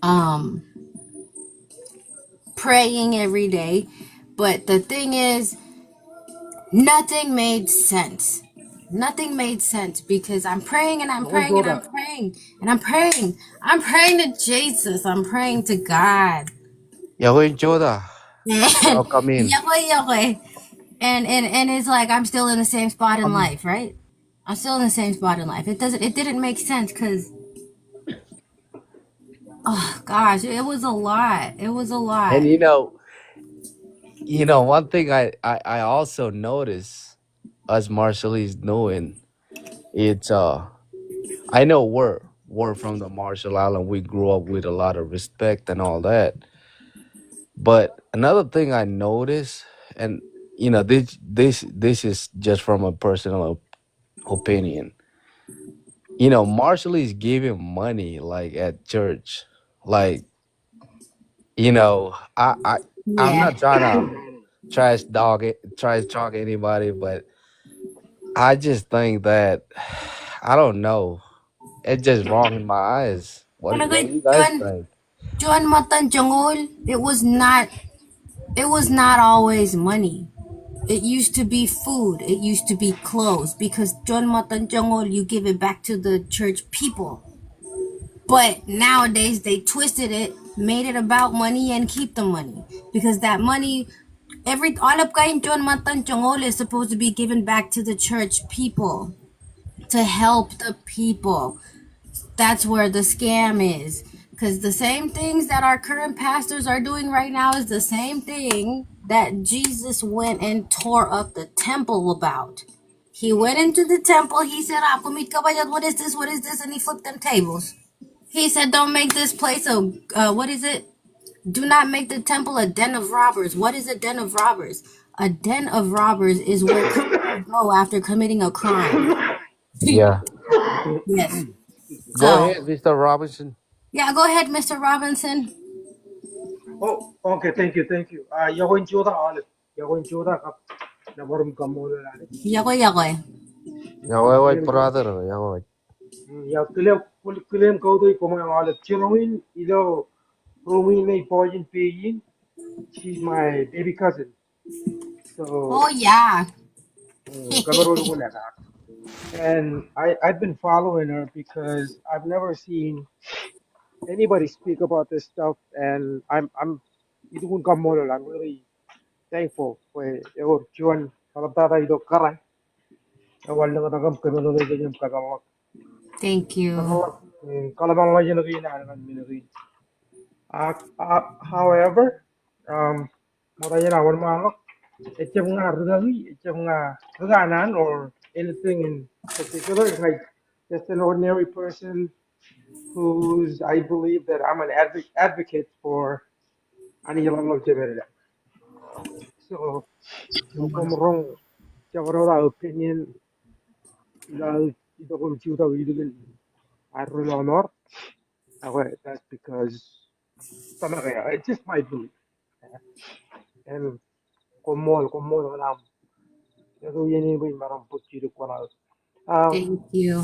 um, praying every day. But the thing is, nothing made sense. Nothing made sense because I'm praying and I'm Yawan praying and I'm Jordan. praying and I'm praying. I'm praying to Jesus. I'm praying to God. Yahweh Joda, And welcome in. Yahweh, Yahweh. And it's like I'm still in the same spot in life, right? I'm still in the same spot in life. It didn't make sense because oh gosh, it was a lot. It was a And lot. one thing I also notice us Marshallese doing, it's I know we're from the Marshall Island. We grew up with a lot of respect and all that. But another thing I notice, and this is just from a personal opinion. Marshall is giving money like at church. Like, I'm Yeah. not trying to trash talk anybody, but I just think that I don't know. It's just wrong in my eyes. What do you guys John think? John Matan Jongol, it was not always money. It used to be food. It used to be clothes because John Matan Jongol, you give it back to the church people. But nowadays they twisted it, made it about money and keep the money. Because that money, every all of kain John Matan Jongol is supposed to be given back to the church people to help the people. That's where the scam is. Because the same things that our current pastors are doing right now is the same thing that Jesus went and tore up the temple about. He went into the temple. He said, "Ah, kumit kabayad, what is this? What is this?" And he flipped them tables. He said, "Don't make this place a, what is it? Do not make the temple a den of robbers." What is a den of robbers? A den of robbers is where criminals go after committing a crime. Yeah. Yes. Go So, ahead, Mr. Robinson. yeah, go ahead, Mr. Robinson. Oh, okay, thank you. Yawan Jordan Alif. Yawan Jordan up. Nabarum Kamola Alif. Yakoy, yakoy. Yahweh white Kilim ko. brother. Yahweh. Ya kilim ko do ko my Alif. Chilowin, Romin may poison payin. She's my baby cousin. So, Oh, yeah. Kabaro ko laga. And I've been following her because I've never seen anybody speak about this stuff, and I'm idukun kamolol. I'm really thankful for your Juan Kalatata ido karai. Awal na katagam kano na ganyan kagalak. Thank you. Kagalak. Kalabang ngayon na kinaangan minagin. However, muraya na awan mga it's a or anything in particular. It's like just an ordinary person who's I believe that I'm an advocate for ani lang magtiberda. So no come wrong. Chavara opinion ila ito kung chuta wiligin arro honor. Okay, that's because it's just my belief. And komol na pero yan yung marang putiro ko na. Um, Thank you.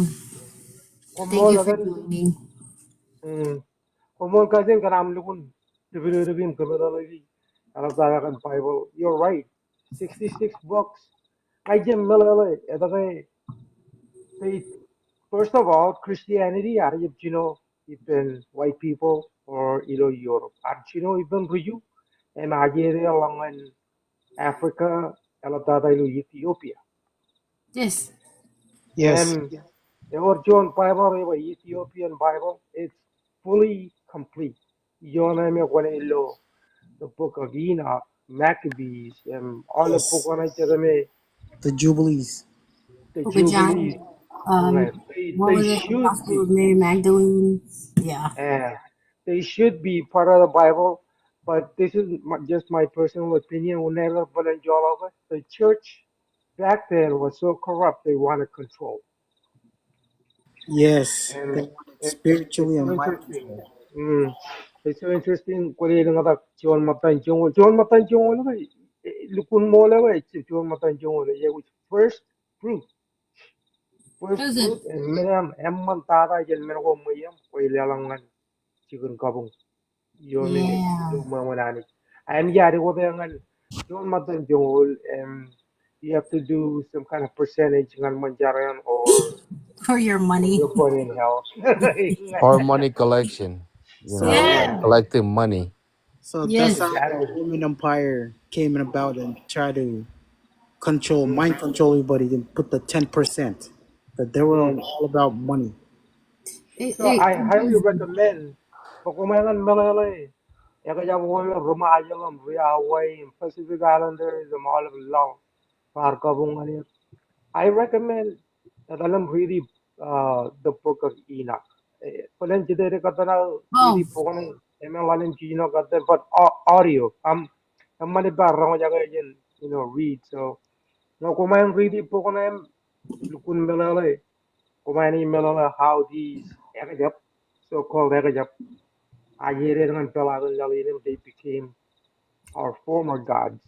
Thank komol you for agan joining. komol kasin kanam lukun. Tibirin kamera lagi. Alam tayo kan Bible. You're right. 66 books. I just malala. Ito kay they first of all Christianity. You know, even white people or Europe. You know, even Riyu and Nigeria along in Africa. Alam tayo Ethiopia. Yes. Yes. And your John Bible, your Ethiopian Bible, it's fully complete. John Ilo, the book of Enoch, Maccabees, and all the book Yes. on it, The Jubilees. the Book of Jubilees. John. Um, what They was it? The should Gospel be, of Mary Magdalene. Yeah. uh, they should be part of the Bible. But this is just my personal opinion. Whenever the church back then was so corrupt, they wanted control. Yes. They And want it it, it's spiritually so and mind interesting. control. Mm. It's so interesting. Kung nga ta John Matan John wala lukun mo la ba John Matan John wala yeah which fruit first What is it? fruit and minam emman tata jen men ko mayam ko ilalangan chicken kabong yoni Yeah. lo mamanani. I'm yari ko ngan John Matan John you have to do some kind of percentage ngan manjaran For your or money. you're going in hell. Or money collection, So Yeah. Yeah. collecting money. so that's Yes. how the Exactly. Roman Empire came about and tried to control, Mm, mind control everybody, then put the 10%. But they were mm. all about money. So I It highly is. recommend Pakumangan Malay, Yakajawal, Rumayalam, Hawaii, Pacific Islanders, and all of Long, Parkabungan. I recommend that Alam really the book of Enoch. Pulen Jidere Katana Oh, really Pokon, Emalan Gino got there, but audio. I'm money bar Ramajaga, read. So, no, Kuman really Pokonem, Lukun Malay. Kumani melala how these Akejab, so-called Akejab, Ayere and Pelagan Lalinim, they became our former gods.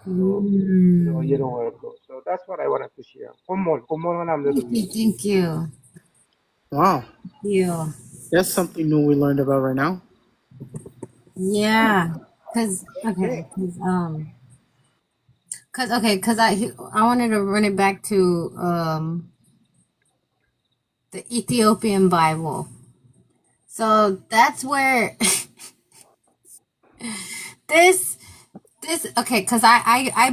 So, mm. where it goes. So that's what I wanted to share. Come on, I'm Thank little you. Thank you. Wow. You. That's something new we learned about right now. Yeah. Cause okay. Okay. Cause I wanted to run it back to the Ethiopian Bible. So that's where this okay, cause I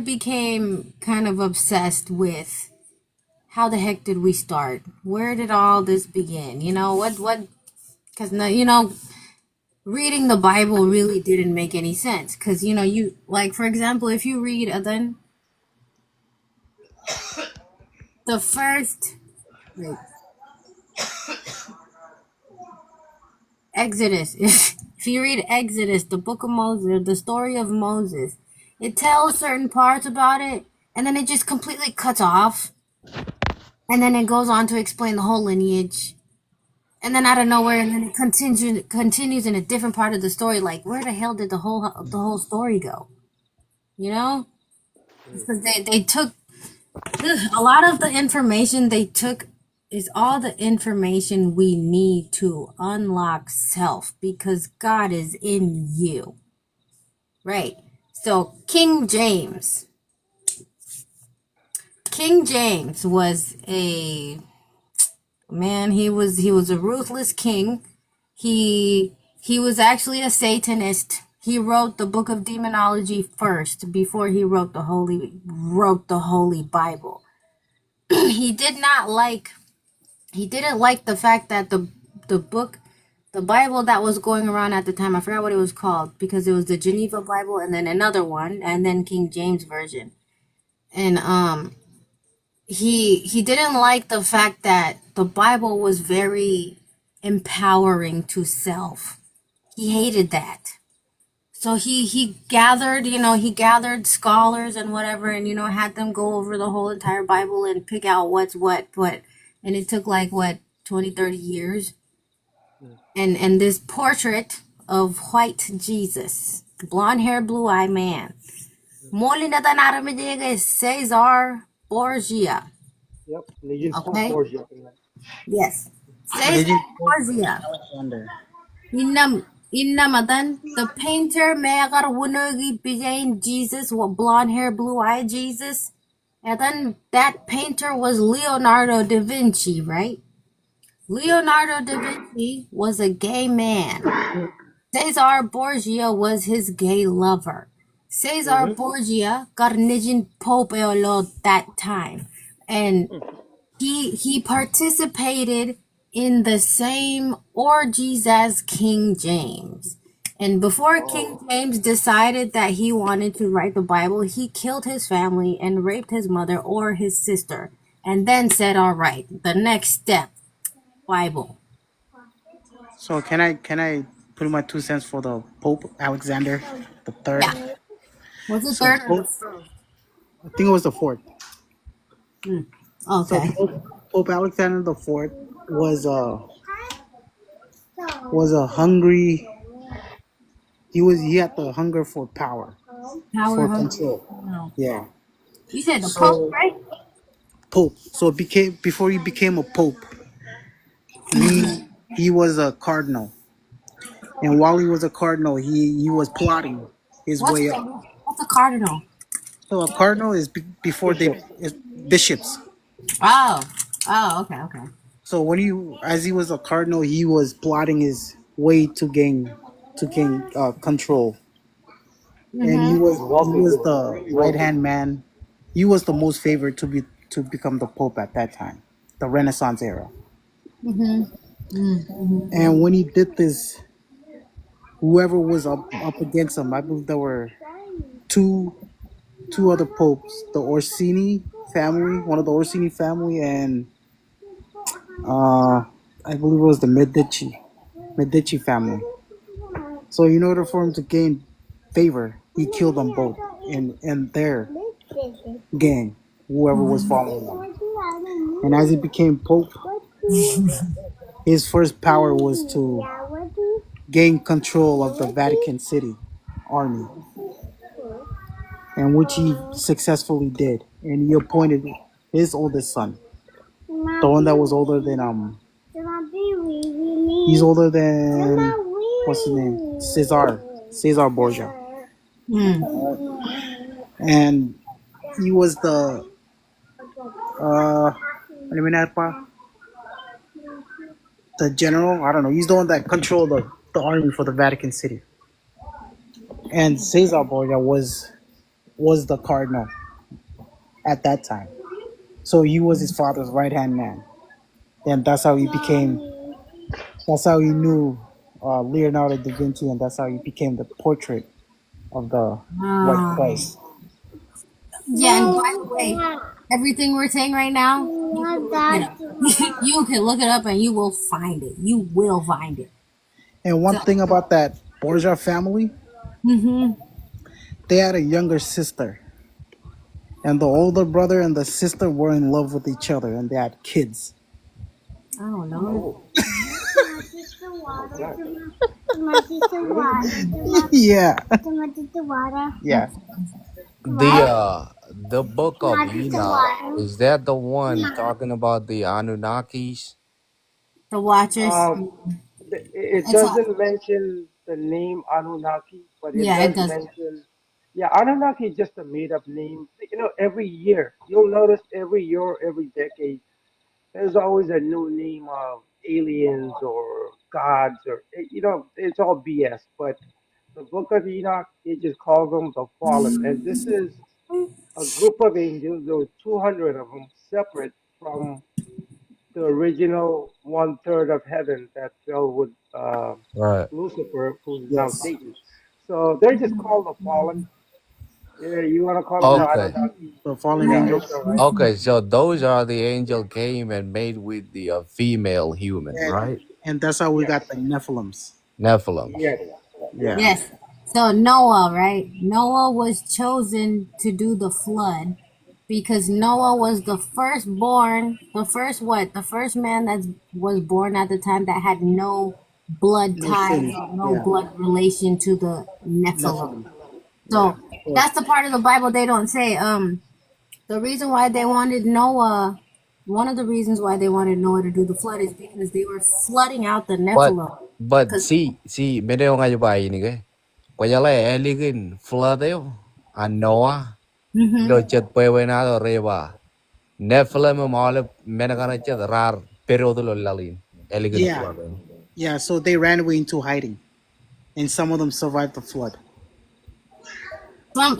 became kind of obsessed with how the heck did we start? Where did all this begin? You know what? Because no, reading the Bible really didn't make any sense. Because you like, for example, if you read then the first wait, Exodus. If you read Exodus, the book of Moses, the story of Moses, it tells certain parts about it, and then it just completely cuts off, and then it goes on to explain the whole lineage. And then out of nowhere, and then it continues in a different part of the story. Like, where the hell did the whole story go? You know, it's Mm. because they took a lot of the information they took is all the information we need to unlock self because God is in you. Right. So King James was a man. He was a ruthless king. He was actually a Satanist. He wrote the book of demonology first before he wrote the Holy Bible. he did not like he didn't like the fact that the book the Bible that was going around at the time, I forgot what it was called, because it was the Geneva Bible and then another one and then King James version. And he didn't like the fact that the Bible was very empowering to self. He hated that. So he gathered scholars and whatever, and had them go over the whole entire Bible and pick out what's what, and it took like what 20-30 years. Mm. And this portrait of white Jesus, blonde hair, blue eye man. Molina is Cesar Borgia. Yep. Legend Pope Okay? Borgia. Yes. Cesar Legend Pope Borgia. Alexander. Inamadan, the painter Megar Wunogi Bijain Jesus, what blonde hair, blue eye Jesus. And then that painter was Leonardo da Vinci, right? Leonardo da Vinci was a gay man. Cesar Borgia was his gay lover. Cesar Mm-hmm. Borgia Carnegin Pope Eolo that time. And he participated in the same orgies as King James. And before King Oh. James decided that he wanted to write the Bible, he killed his family and raped his mother or his sister, and then said, "All right, the next step, Bible." So can I put my 2 cents for the Pope Alexander the third? Yeah. Was it So third or the Pope, first? I think it was the fourth. So Okay. Pope Alexander the fourth was a hungry. He had the hunger for power, Power for hungry. control. No. Yeah. You said the Pope, So right? Pope. So it became before he became a Pope, he was a cardinal, and while he was a cardinal, he was plotting his What's way up. what's a cardinal? So a cardinal is before they Bishop. is bishops. Oh. Oh, okay, okay. So as he was a cardinal, he was plotting his way to gain control, and Mm-hmm. he Wealthy was dude. the Really right wealthy. hand man. He was the most favored to become the Pope at that time, the Renaissance era. Mm-hmm. Mm-hmm. And when he did this, whoever was up against him, I believe there were two two other popes, the Orsini family, one of the Orsini family, and uh, I believe it was the Medici family. So in order for him to gain favor, he killed them both in their gang, whoever was following them. And as he became pope, his first power was to gain control of the Vatican City army, and which he successfully did. And he appointed his oldest son, the one that was older than he's older than what's his name, Cesar Borgia, Mm. and he was the ano yun pa? The general. I don't know. He's the one that controlled the army for the Vatican City, and Cesar Borgia was the cardinal at that time. So he was his father's right hand man, and that's how he became. That's how he knew Leonardo da Vinci, and that's how he became the portrait of the White Oh. Christ. Yeah, and by the way, everything we're saying right now, you can look it up. You can look it up and you will find it. You will find it. And So, one thing about that Borgia family, mm-hmm. they had a younger sister, and the older brother and the sister were in love with each other, and they had kids. Oh, Lord. Oh. Oh God. Yeah, yeah. That's The book of Enoch, is that the one talking about the Anunnakis? the Watchers. Um, it It's a, doesn't mention the name Anunnaki, but it yeah, it does does. mention Yeah, Anunnaki is just a made up name. You know, every year you'll notice every year, every decade, there's always a new name of aliens or gods or you know, it's all BS. But the Book of Enoch, it just calls them the fallen, and this is a group of angels. There were 200 of them, separate from the original one third of heaven that fell with Right. Lucifer, who's now Yes. Satan. So they're just called the fallen. Yeah, you want to call them the Yep. Okay. Anunnaki. The fallen Yeah, angels. it's all right. Okay. So those are the angel came and made with the female human, And, right? and that's how we Yes, got the Nephilims. Nephilims. yes, yes. Yeah. Yes. So Noah, right? Noah was chosen to do the flood because Noah was the firstborn, the first what? The first man that was born at the time that had no blood No ties sin. or no Yeah. blood relation to the Nephilim. Nephilim. Yeah. So So that's the part of the Bible they don't say. The reason why they wanted Noah, one of the reasons why they wanted Noah to do the flood is because they were flooding out the But Nephilim. but Because si medyo nga ba ini ke? Kaya la eligin floodeo anoa lo chet pewenado reba. Nephilim male menagana chet rar periodo lo lalin. Eligin yeah. floodeo. Yeah. So they ran away into hiding, and some of them survived the flood.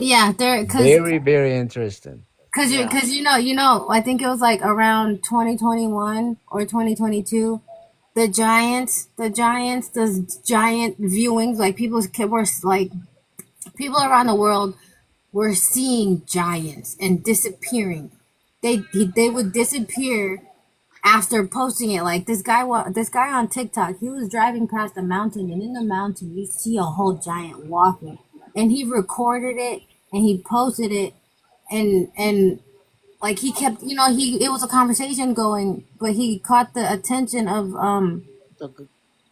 yeah, they're because Very very interesting. Yeah. I think it was like around 2021 or 2022. The giant viewings, like were like people around the world were seeing giants and disappearing. They would disappear after posting it. Like this guy on TikTok, he was driving past a mountain, and in the mountain you see a whole giant walking, and he recorded it and he posted it, and like he kept, he it was a conversation going, but he caught the attention of The, g-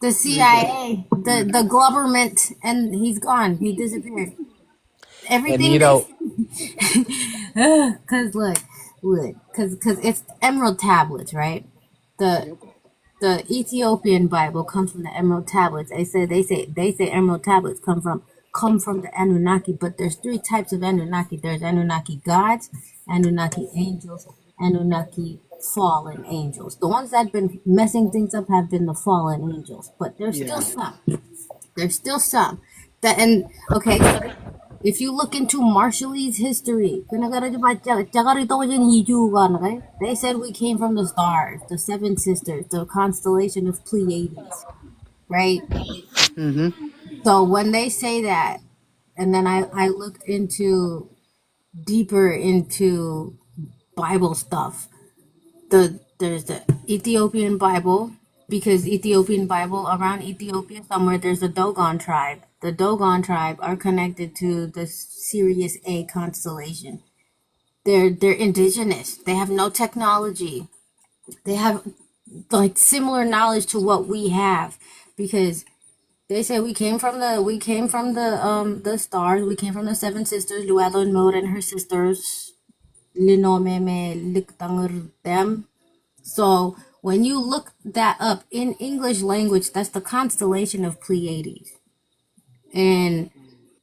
the the, CIA, yeah. the government, and he's gone. He disappeared. And Everything you they, know, cause cause it's emerald tablets, right? The Yep. the Ethiopian Bible comes from the Emerald Tablets. They say Emerald Tablets come from the Anunnaki, but there's three types of Anunnaki. There's Anunnaki gods, Anunnaki angels, Anunnaki fallen angels. The ones that have been messing things up have been the fallen angels, but there's still Yeah. some. There's still some that and okay. So if you look into Marshallese history, they said we came from the stars, the seven sisters, the constellation of Pleiades, right? Mm-hmm. So when they say that, and then I looked into deeper into Bible stuff. There's the Ethiopian Bible, because Ethiopian Bible, around Ethiopia somewhere there's a Dogon tribe. The Dogon tribe are connected to the Sirius A constellation. They're indigenous. They have no technology. They have like similar knowledge to what we have, because they say we came from the stars. We came from the seven sisters, Luella and Maud and her sisters, Linomeme Liktangr them. So when you look that up in English language, that's the constellation of Pleiades. And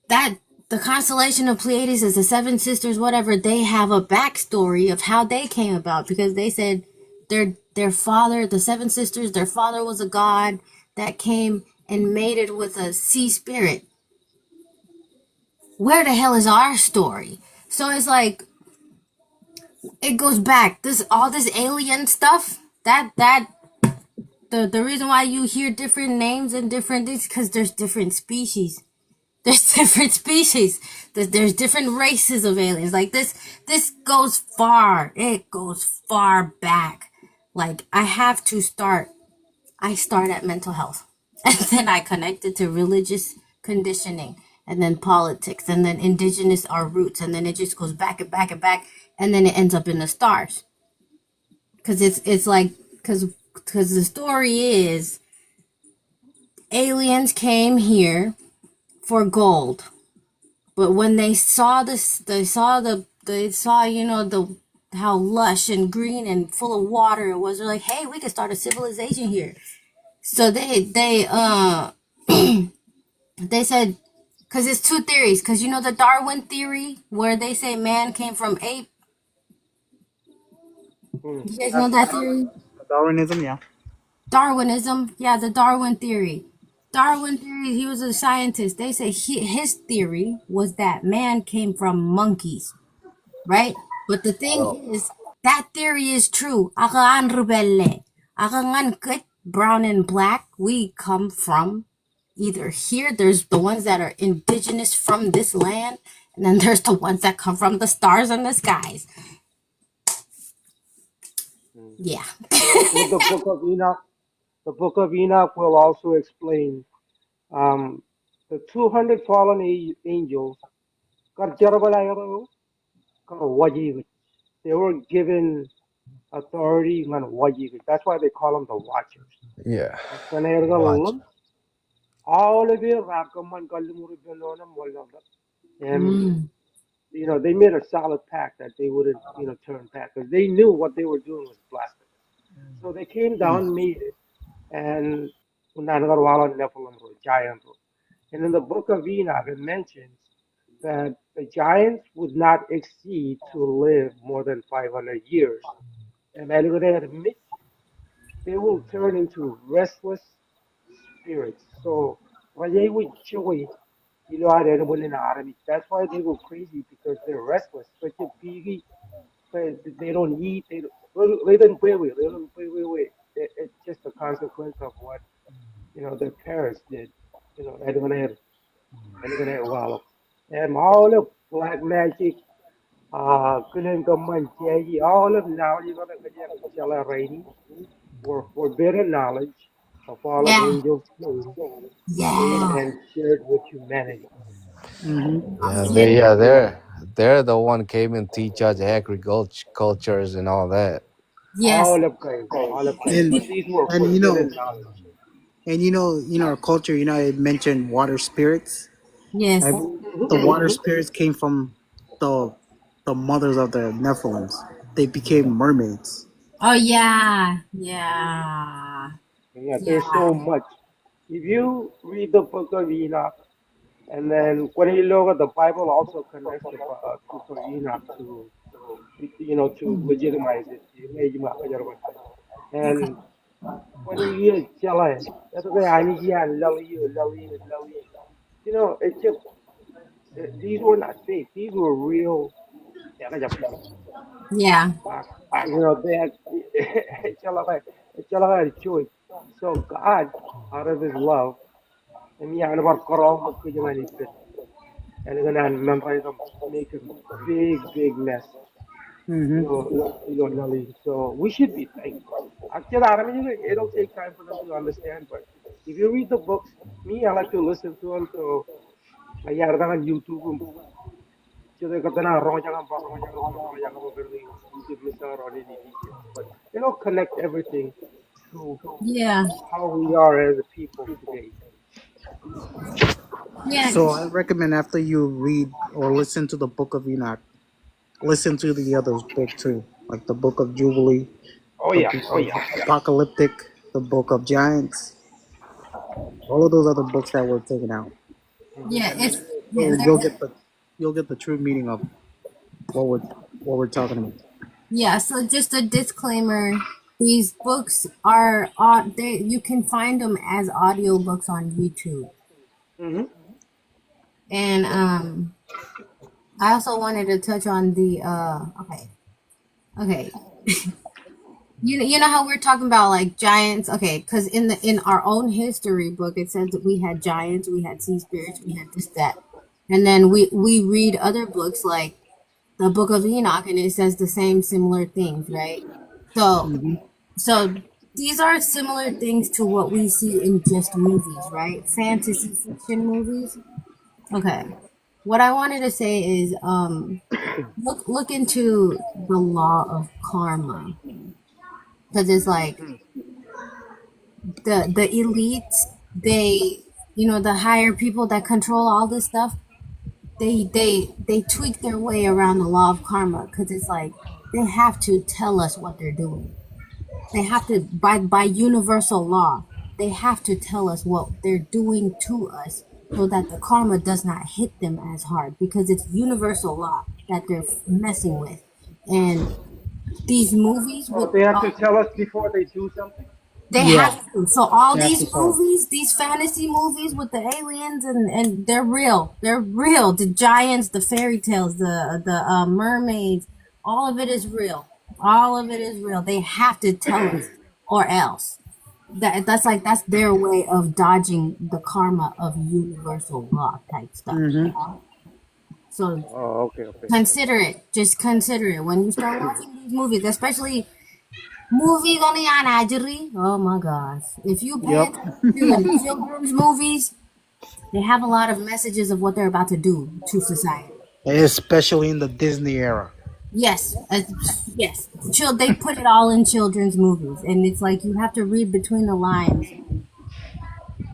that the constellation of Pleiades is the seven sisters, whatever. They have a backstory of how they came about, because they said their father, the seven sisters, their father was a god that came and mated with a sea spirit. Where the hell is our story? So it's like it goes back. This all this alien stuff. That the reason why you hear different names and different things, because there's different species. There's different species. There's different races of aliens. Like this goes far. It goes far back. Like I start at mental health. And then I connect it to religious conditioning, and then politics, and then indigenous our roots, and then it just goes back and back and back, and then it ends up in the stars. Cause it's like cause the story is aliens came here for gold. But when they saw this, they saw, the how lush and green and full of water it was. They're like, hey, we could start a civilization here. So they said, Because it's two theories. Because you know the Darwin theory, where they say man came from ape. You guys know That's that theory? Darwinism, yeah. Darwinism, yeah, the Darwin theory. Darwin theory, he was a scientist. They say his theory was that man came from monkeys, right? But the thing Well, is, that theory is true. Akaan rebelle. Akaan good, brown and black, we come from either here, there's the ones that are indigenous from this land, and then there's the ones that come from the stars and the skies. mm. Yeah. With the Book of Enoch, the Book of Enoch will also explain the 200 fallen angels. They were given authority. That's why they call them the Watchers. yeah. Watch. All of it, and Mm. they made a solid pact that they wouldn't, turn back because they knew what they were doing was blasphemous. So they came down, made it, and Nephilim were giants. And in the book of Enoch, it mentions that the giants would not exceed to live more than 500 years. And they will turn into restless spirits. So, that's why they go crazy because they're restless. They don't eat. They don't pay away. They don't pay away. It's just a consequence of what their parents did. Wow. And all of black magic, kunin ka manchegi, all of now you gotta get chala ready for better knowledge of fallen Yeah. angels came Yeah. and shared with humanity. Mm-hmm. Yeah, Yeah. they're the one came and teach us agriculture cultures and all that. Yes. All of kind. And But these were and forbidden knowledge. our culture. It mentioned water spirits. I Yes. believe the Hmm water hmm spirits came from the the mothers of the Nephilims. They became mermaids. Oh yeah. Yeah. Yeah, there's Yeah. so much. If you read the book of Enoch, and then when you look at the Bible, also connects the book of Enoch to legitimize it. Okay. And when you hear Jala, that's why I need you, love you, love you, love you. It's just these were not fake. These were real people. Yeah. They had Jala had a choice. So God, out of His love, and yeah, and about Quran, and gonna memorize them, make a big mess. Mm-hmm. So we should be thankful. Actually, I mean, it'll take time for them to understand, but if you read the books, me, I like to listen to them. So I on YouTube. Jadi katanya jangan beri YouTube misal any details, but it'll connect everything to Yeah. how we are as a people today. Yeah. So I recommend after you read or listen to the Book of Enoch, listen to the other book too, like the Book of Jubilee, Oh the yeah, Book oh of yeah. Apocalyptic, the Book of Giants, all of those other books that were taken out, Yeah. and It's then yeah. you'll get the true meaning of what we're talking about. Yeah. So just a disclaimer: these books are on. They you can find them as audiobooks on YouTube. Mm-hmm. And I also wanted to touch on the okay. You know how we're talking about like giants, okay? Because in our own history book, it says that we had giants, we had sea spirits, we had this that, and then we read other books like the Book of Enoch, and it says the same similar things, right? So Mm-hmm. so these are similar things to what we see in just movies, right? Fantasy fiction movies. Okay. What I wanted to say is look into the law of karma because it's like the elites, they, the higher people that control all this stuff, they tweak their way around the law of karma because it's like they have to tell us what they're doing. They have to, by universal law, they have to tell us what they're doing to us so that the karma does not hit them as hard, because it's universal law that they're messing with. And these movies Oh, with they have to tell us before they do something. they Yeah, have to. So all they have these to tell us. movies, these fantasy movies with the aliens, and they're real. They're real. The giants, the fairy tales, the mermaids, all of it is real. All of it is real. They have to tell us, or else. That's their way of dodging the karma of universal law type stuff. Mm-hmm. So Oh, okay, okay. consider it. Just consider it when you start watching these movies, especially movies on the Anajari. Oh my gosh. If you pay Yep. attention to children's movies, they have a lot of messages of what they're about to do to society. Especially in the Disney era. Yes, yes. They put it all in children's movies, and it's like you have to read between the lines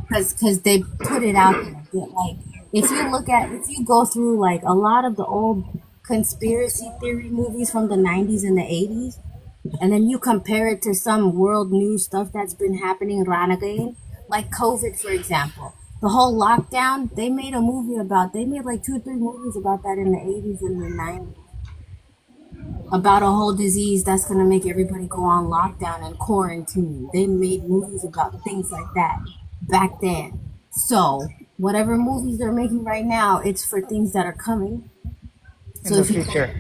because they put it out there. Like if you go through like a lot of the old conspiracy theory movies from the 90s and the 80s, and then you compare it to some world news stuff that's been happening around again, like COVID, for example. The whole lockdown, they made like 2 or 3 movies about that in the 80s and the 90s, about a whole disease that's going to make everybody go on lockdown and quarantine. They made movies about things like that back then. So, whatever movies they're making right now, it's for things that are coming. In So the if you future.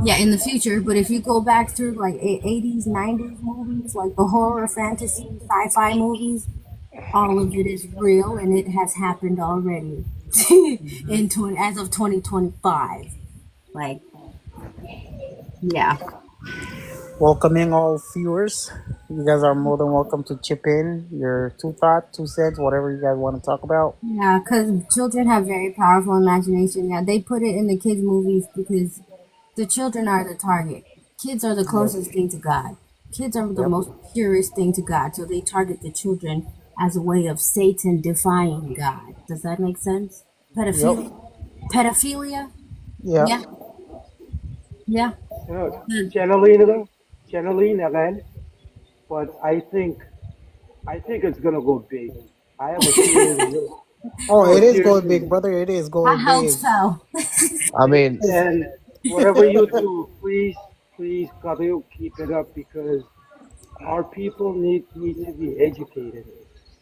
Yeah, in the future, but if you go back through like 80s, 90s movies, like the horror, fantasy, sci-fi movies, all of it is real and it has happened already as of 2025. Like, yeah. Welcoming all viewers. You guys are more than welcome to chip in your two thoughts, 2 cents, whatever you guys want to talk about. Yeah, because children have very powerful imagination. Yeah, they put it in the kids' movies because the children are the target. Kids are the Yep. closest thing to God. Kids are the Yep. most purest thing to God, so they target the children as a way of Satan defying God. Does that make sense? Yep. Pedophilia? Pedophilia? Yep. Yeah, yeah. You know, Mm. channeling though, channeling again. But I think it's gonna go big. I have a feeling. Oh, No, it is going seriously. big, brother. It is I going hope big. so. I mean, It's, And whatever you do, please, Khalil, keep it up because our people need to be educated. And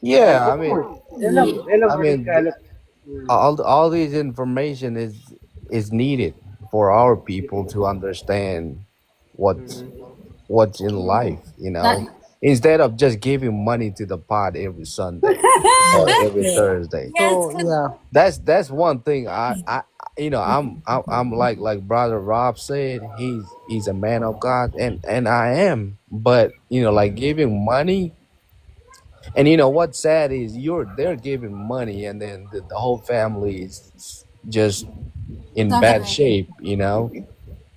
yeah, of course, Yeah. I mean, mm, all these information is needed for our people to understand what mm, what's in life, That, instead of just giving money to the pot every Sunday or yeah. every Thursday. yes, So yeah. That's one thing I'm like brother Rob said, he's a man of God, and I am, but like giving money. And what's sad is they're giving money, and then the whole family is just in bad suffering. shape.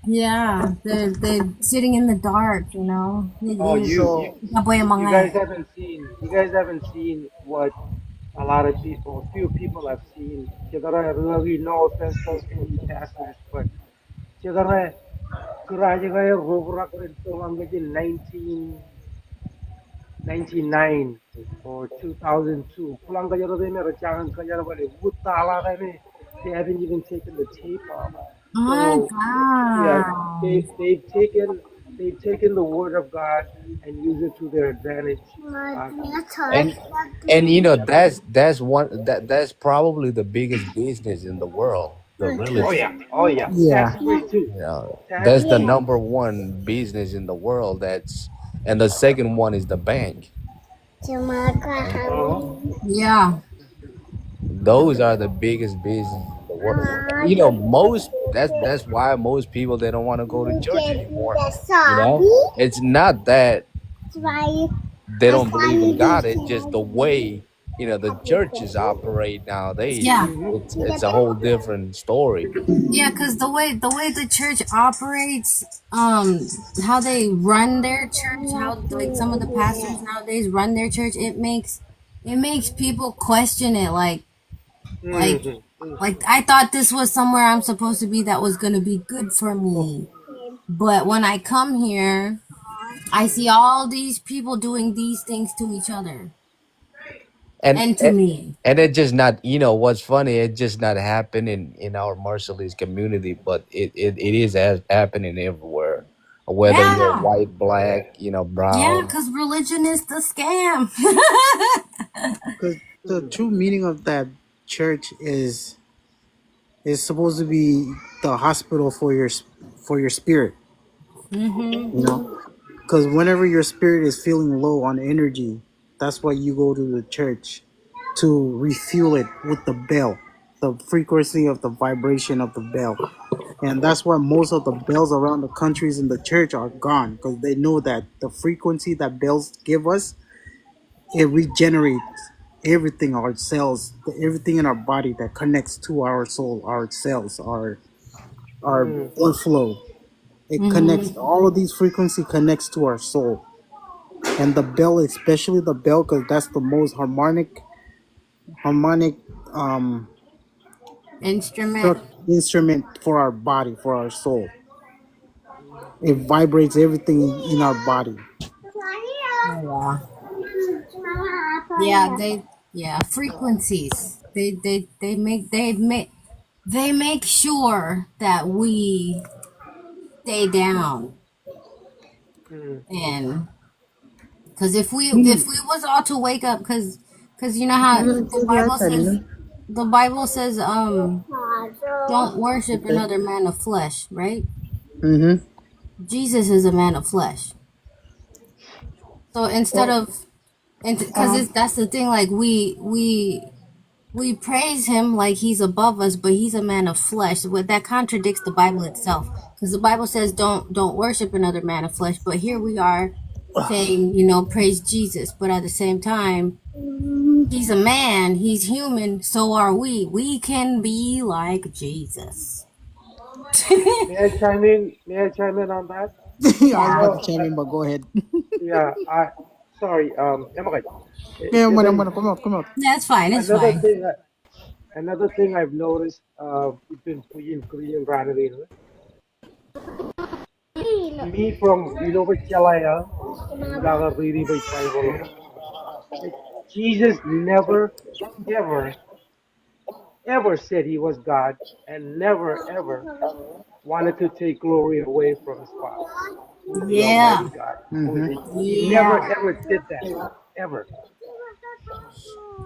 Yeah, they're sitting in the dark, you know. oh, So you guys haven't seen what a lot of people, few people have seen. Children, really, no offense to any pastors, but children, kuraje kaya rubrak rin tulang 1999 or 2002. Pulang kaya rin may jangan kaya rin utala kami. They haven't even taken the tape off. oh So yeah, my God. they've taken the word of God and use it to their advantage. and and that's probably the biggest business in the world, the religion. Oh yeah, yeah. tax free too, tax That's the free. number one business in the world. And the second one is the bank. Uh-huh. Yeah. Those are the biggest business in the world. Most that's why most people, they don't want to go to church anymore. It's not that they don't believe in God. It's just the way the churches operate nowadays. Yeah. Hmm. It's a whole different story. Yeah, because the way the church operates, how they run their church, how like some of the pastors nowadays run their church, it makes people question it. Like Hmm. I thought this was somewhere I'm supposed to be that was gonna be good for me, but when I come here, I see all these people doing these things to each other. and and to me. and it just not, what's funny, it just not happening in our Marshallese community, but it is happening everywhere, whether you're Yeah. white, black, Yeah, brown. because religion is the scam. Because the Mm, true meaning of that church is supposed to be the hospital for your spirit. Mm-hmm. You know, because whenever your spirit is feeling low on energy, that's why you go to the church to refuel it with the bell, the frequency of the vibration of the bell. And that's why most of the bells around the countries in the church are gone, because they know that the frequency that bells give us, it regenerates everything, our cells, everything in our body that connects to our soul, our cells, our mm, blood flow. It connects, Mm-hmm. all of these frequency connects to our soul. And the bell, especially the bell, because that's the most harmonic um Instrument. instrument for our body, for our soul. mm, It vibrates everything in our body. Oh, yeah. Yeah, frequencies. They make sure that we stay down. mm, And because if we was all to wake up, because you know how the Bible says don't worship Okay. another man of flesh, right? Mm-hmm. Jesus is a man of flesh. So instead Well, of, and because that's the thing, like we praise him like he's above us, but he's a man of flesh. What that contradicts the Bible itself, because the Bible says don't worship another man of flesh, but here we are saying, praise Jesus, but at the same time, he's a man, he's human, so are we. We can be like Jesus. May I chime in? May I chime in on that? I was You Yeah, about to know, chime in, but go ahead. yeah, sorry, okay. Yeah, Kasi come out, come out. that's fine. It's another fine. thing, another thing I've noticed, between Korean Ranadino, me from, with Chalaya, Gaga reading by Bible, that Jesus never, ever, ever said he was God, and never, ever wanted to take glory away from his Father, who's the Yeah, Almighty God. Mm-hmm. He never, yeah, ever did that, ever.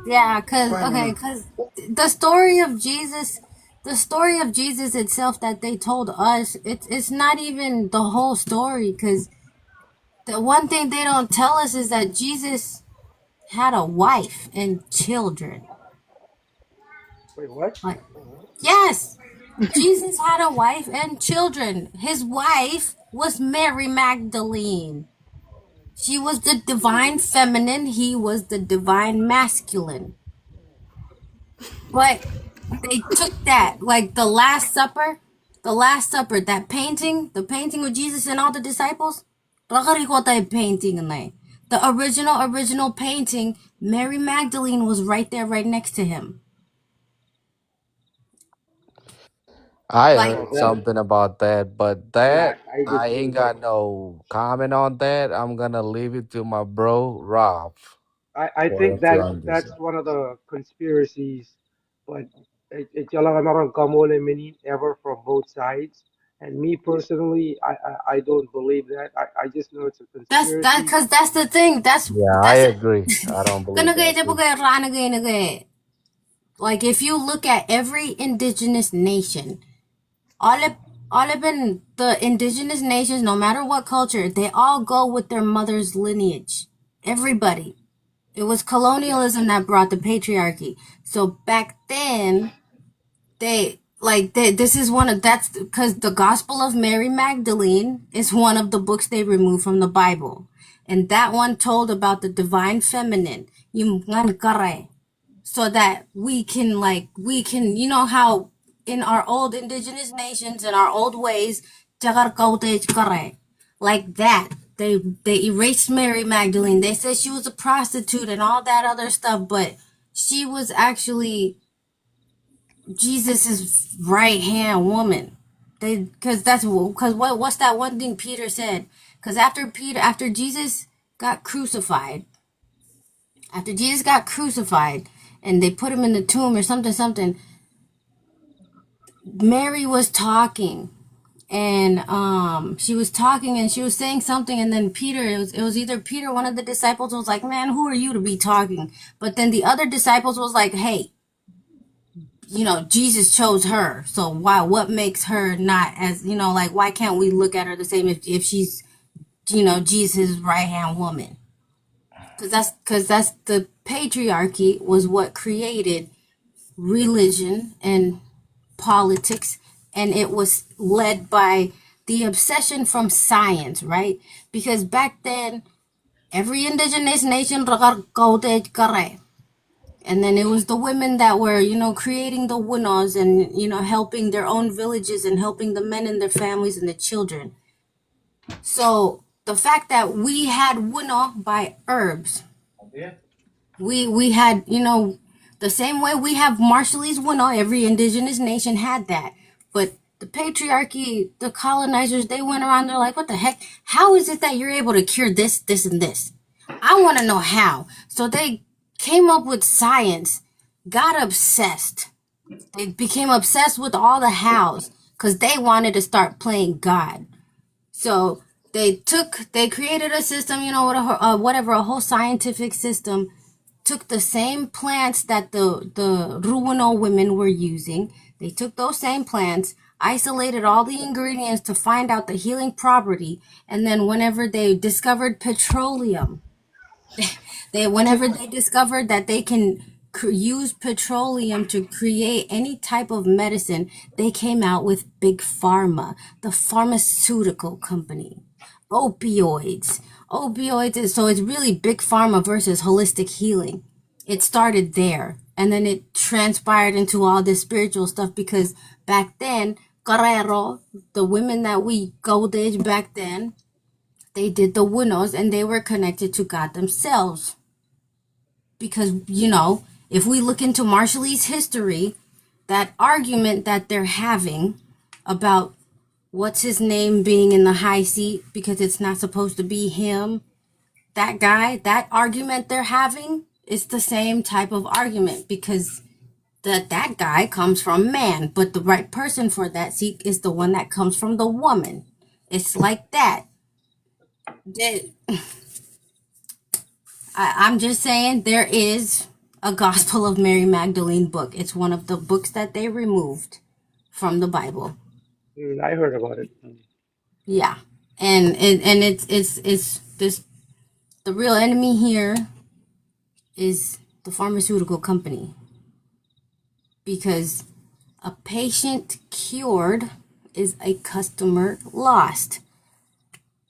yeah. Cause Fine, okay, man. cause the story of Jesus, the story of Jesus itself that they told us, it's not even the whole story. Cause the one thing they don't tell us is that Jesus had a wife and children. Wait, what? Like, yes, Jesus had a wife and children. His wife was Mary Magdalene. She was the divine feminine, he was the divine masculine. But they took that, like the Last Supper, that painting, the painting of Jesus and all the disciples. Painting the original painting, Mary Magdalene was right there, right next to him. I Like, Oh, heard that, something about that, but yeah, that I did I ain't too. got no comment on that. I'm gonna leave it to my bro Rob I for think him to that's understand. one of the conspiracies, but it lang naman kamuli meaning ever from both sides. And me personally, I don't believe that. I just know it's a conspiracy. because that's the thing. That's Yeah, I that's agree. I don't believe that too. like if you look at every indigenous nation, all of all of the indigenous nations, no matter what culture, they all go with their mother's lineage. Everybody. It was Yeah, colonialism that brought the patriarchy. So back then, this is one of that's because the Gospel of Mary Magdalene is one of the books they removed from the Bible, and that one told about the divine feminine, yung ngankare, so that we can how in our old indigenous nations and our old ways, like that. They erased Mary Magdalene. They said she was a prostitute and all that other stuff, but she was actually Jesus's right hand woman. What's that one thing Peter said? Because after Jesus got crucified, After Jesus got crucified and they put him in the tomb or something, Mary was talking, and she was talking and she was saying something, and then Peter, it was either Peter, one of the disciples, was like, man, who are you to be talking? But then the other disciples was like, hey, Jesus chose her, so what makes her not, as like, why can't we look at her the same if she's Jesus' right hand woman? Because that's the patriarchy was what created religion and politics, and it was led by the obsession from science, right? Because back then, every indigenous nation, and then it was the women that were, creating the wunos and, helping their own villages and helping the men and their families and the children. So the fact that we had wuno by herbs, we had, the same way we have Marshallese wuno, every indigenous nation had that. But the patriarchy, the colonizers, they went around, they're like, what the heck? How is it that you're able to cure this, this, and this? I want to know how. So they came up with science, got obsessed. They became obsessed with all the hows because they wanted to start playing God. So they created a system, whatever, a whole scientific system, took the same plants that the Ruano women were using. They took those same plants, isolated all the ingredients to find out the healing property, and then whenever they discovered petroleum, whenever they discovered that they can use petroleum to create any type of medicine, they came out with big pharma, the pharmaceutical company. Opioids, so it's really big pharma versus holistic healing. It started there, and then it transpired into all this spiritual stuff, because back then, Guerrero, the women that we gold age back then, they did the wunos and they were connected to God themselves. Because, if we look into Marshallese history, that argument that they're having about what's his name being in the high seat because it's not supposed to be him, that guy, that argument they're having is the same type of argument, because that guy comes from man, but the right person for that seat is the one that comes from the woman. It's like that. I'm just saying, there is a Gospel of Mary Magdalene book. It's one of the books that they removed from the Bible. I heard about it. Yeah, and it's this, the real enemy here is the pharmaceutical company, because a patient cured is a customer lost.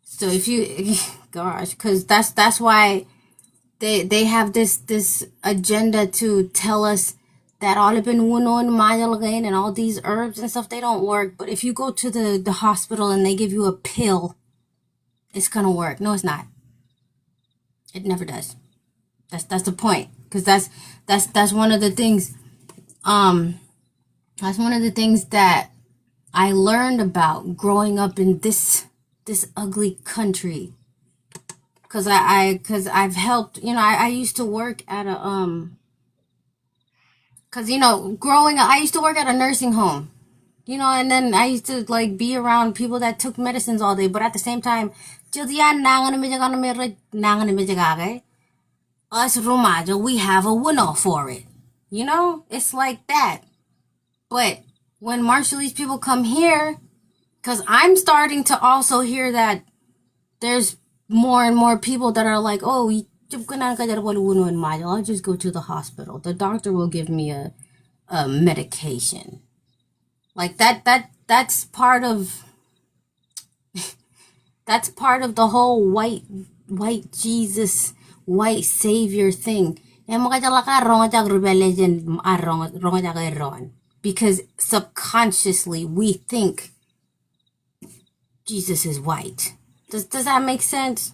So if you, gosh, because that's why they have this agenda to tell us that all and all these herbs and stuff, they don't work. But if you go to the hospital and they give you a pill, it's gonna work. No, it's not. It never does. That's the point. Because that's one of the things. That's one of the things that I learned about growing up in this ugly country. Cause I've helped, I used to work at a cause growing up, I used to work at a nursing home, and then I used to like be around people that took medicines all day, but at the same time, us Rumaja, we have a winner for it. It's like that. But when Marshallese people come here, cause I'm starting to also hear that there's more and more people that are like, oh, I'll just go to the hospital. The doctor will give me a medication. Like that's part of the whole white Jesus, white savior thing. Because subconsciously we think Jesus is white. Does that make sense?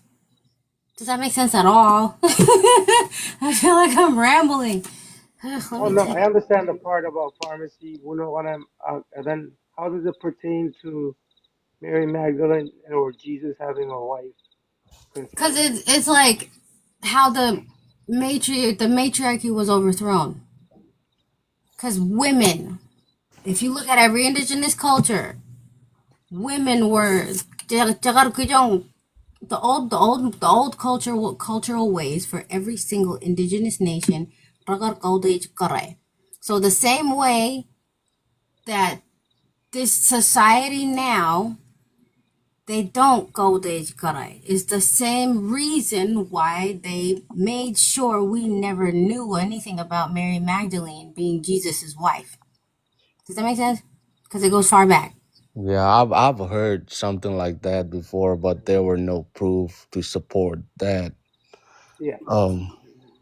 Does that make sense at all? I feel like I'm rambling. Oh no, I understand the part about pharmacy. You know what I'm, and then how does it pertain to Mary Magdalene or Jesus having a wife Because conceived? it's like how the the matriarchy was overthrown. Because women, if you look at every indigenous culture, women were the old cultural ways for every single indigenous nation. So the same way that this society now, they don't go to Karai. It's the same reason why they made sure we never knew anything about Mary Magdalene being Jesus' wife. Does that make sense? Because it goes far back. Yeah, I've heard something like that before, but there were no proof to support that. Yeah.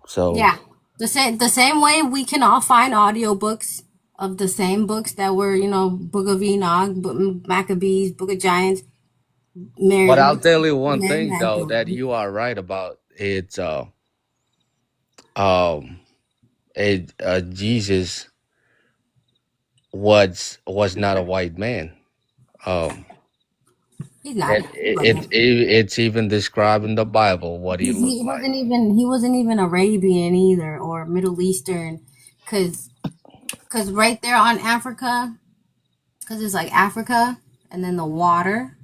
So Yeah. The same way we can all find audiobooks of the same books that were, Book of Enoch, Maccabees, Book of Giants, but I'll Mary, tell you one Mary thing though that Magdalene. you are right about. It's um Jesus was not a white man. Um He's not. it's even described in the Bible what he looked He like. wasn't even Arabian either or Middle Eastern, cause right there on Africa, cause it's like Africa and then the water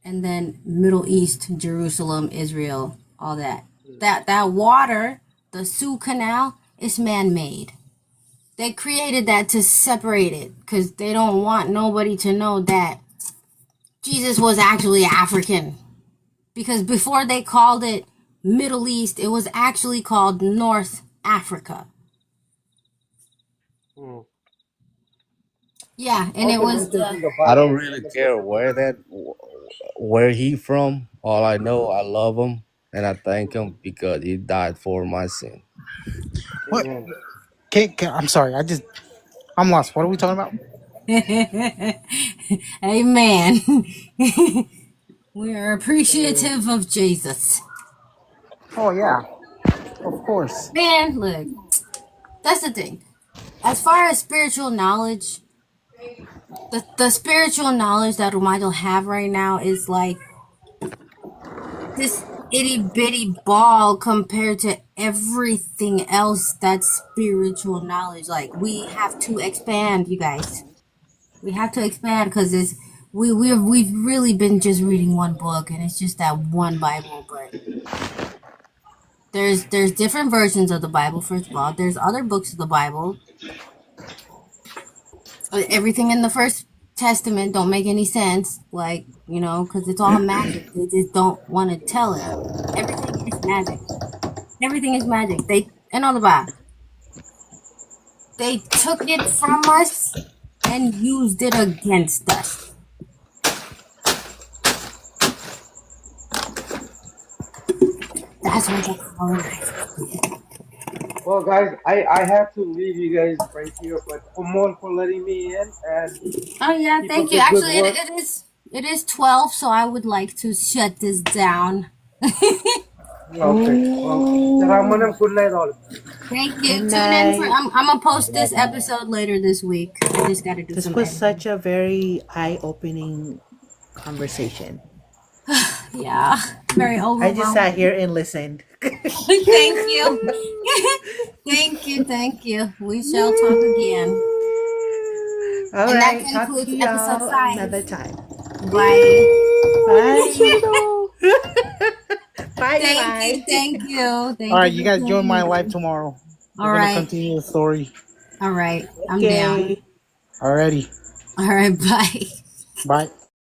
and then Middle East, Jerusalem, Israel, all that. That water, the Suez Canal, is man-made. They created that to separate it because they don't want nobody to know that Jesus was actually African. Because before they called it Middle East, it was actually called North Africa. Mm. Yeah, and it Also was mentions in the the I don't Bible really in the book care of where he from. All I know, I love him and I thank him because he died for my sin. What? Amen. I'm sorry. I'm lost. What are we talking about? Amen. We are Amen. appreciative of Jesus. Oh yeah, of course. Man, look, that's the thing. As far as spiritual knowledge, the spiritual knowledge that Romano have right now is like this itty bitty ball compared to everything else that's spiritual knowledge. Like we have to expand, you guys. We have to expand because we've really been just reading one book and it's just that one Bible, but there's different versions of the Bible. First of all, there's other books of the Bible. Everything in the First Testament don't make any sense, like because it's all magic. They just don't want to tell us. Everything is magic. Everything is magic. They and all the Bible. They took it from us and used it against us. That's what the colonizers did. Well, guys, I have to leave you guys right here, but Omon for letting me in and Oh yeah, keep up thank you. the good Actually, work. it is 12, so I would like to shut this down. Okay. Well, salamat Oh, and good night, all. Thank good you. Tune in for night. I'm gonna post this episode later this week. I just got to do This some was editing. such a very eye-opening conversation. Yeah, very I just sat overwhelming. here and listened. Thank you. Thank you. We shall talk again. All And that right, talk to concludes episode y'all 5. another time. Bye. Bye. Bye, you Thank you. guys. Thank you. All Thank right, you you for guys join my tuning live in. tomorrow. All We're gonna right. continue the story. All right. I'm down. Okay. Alrighty, All right. Bye. bye.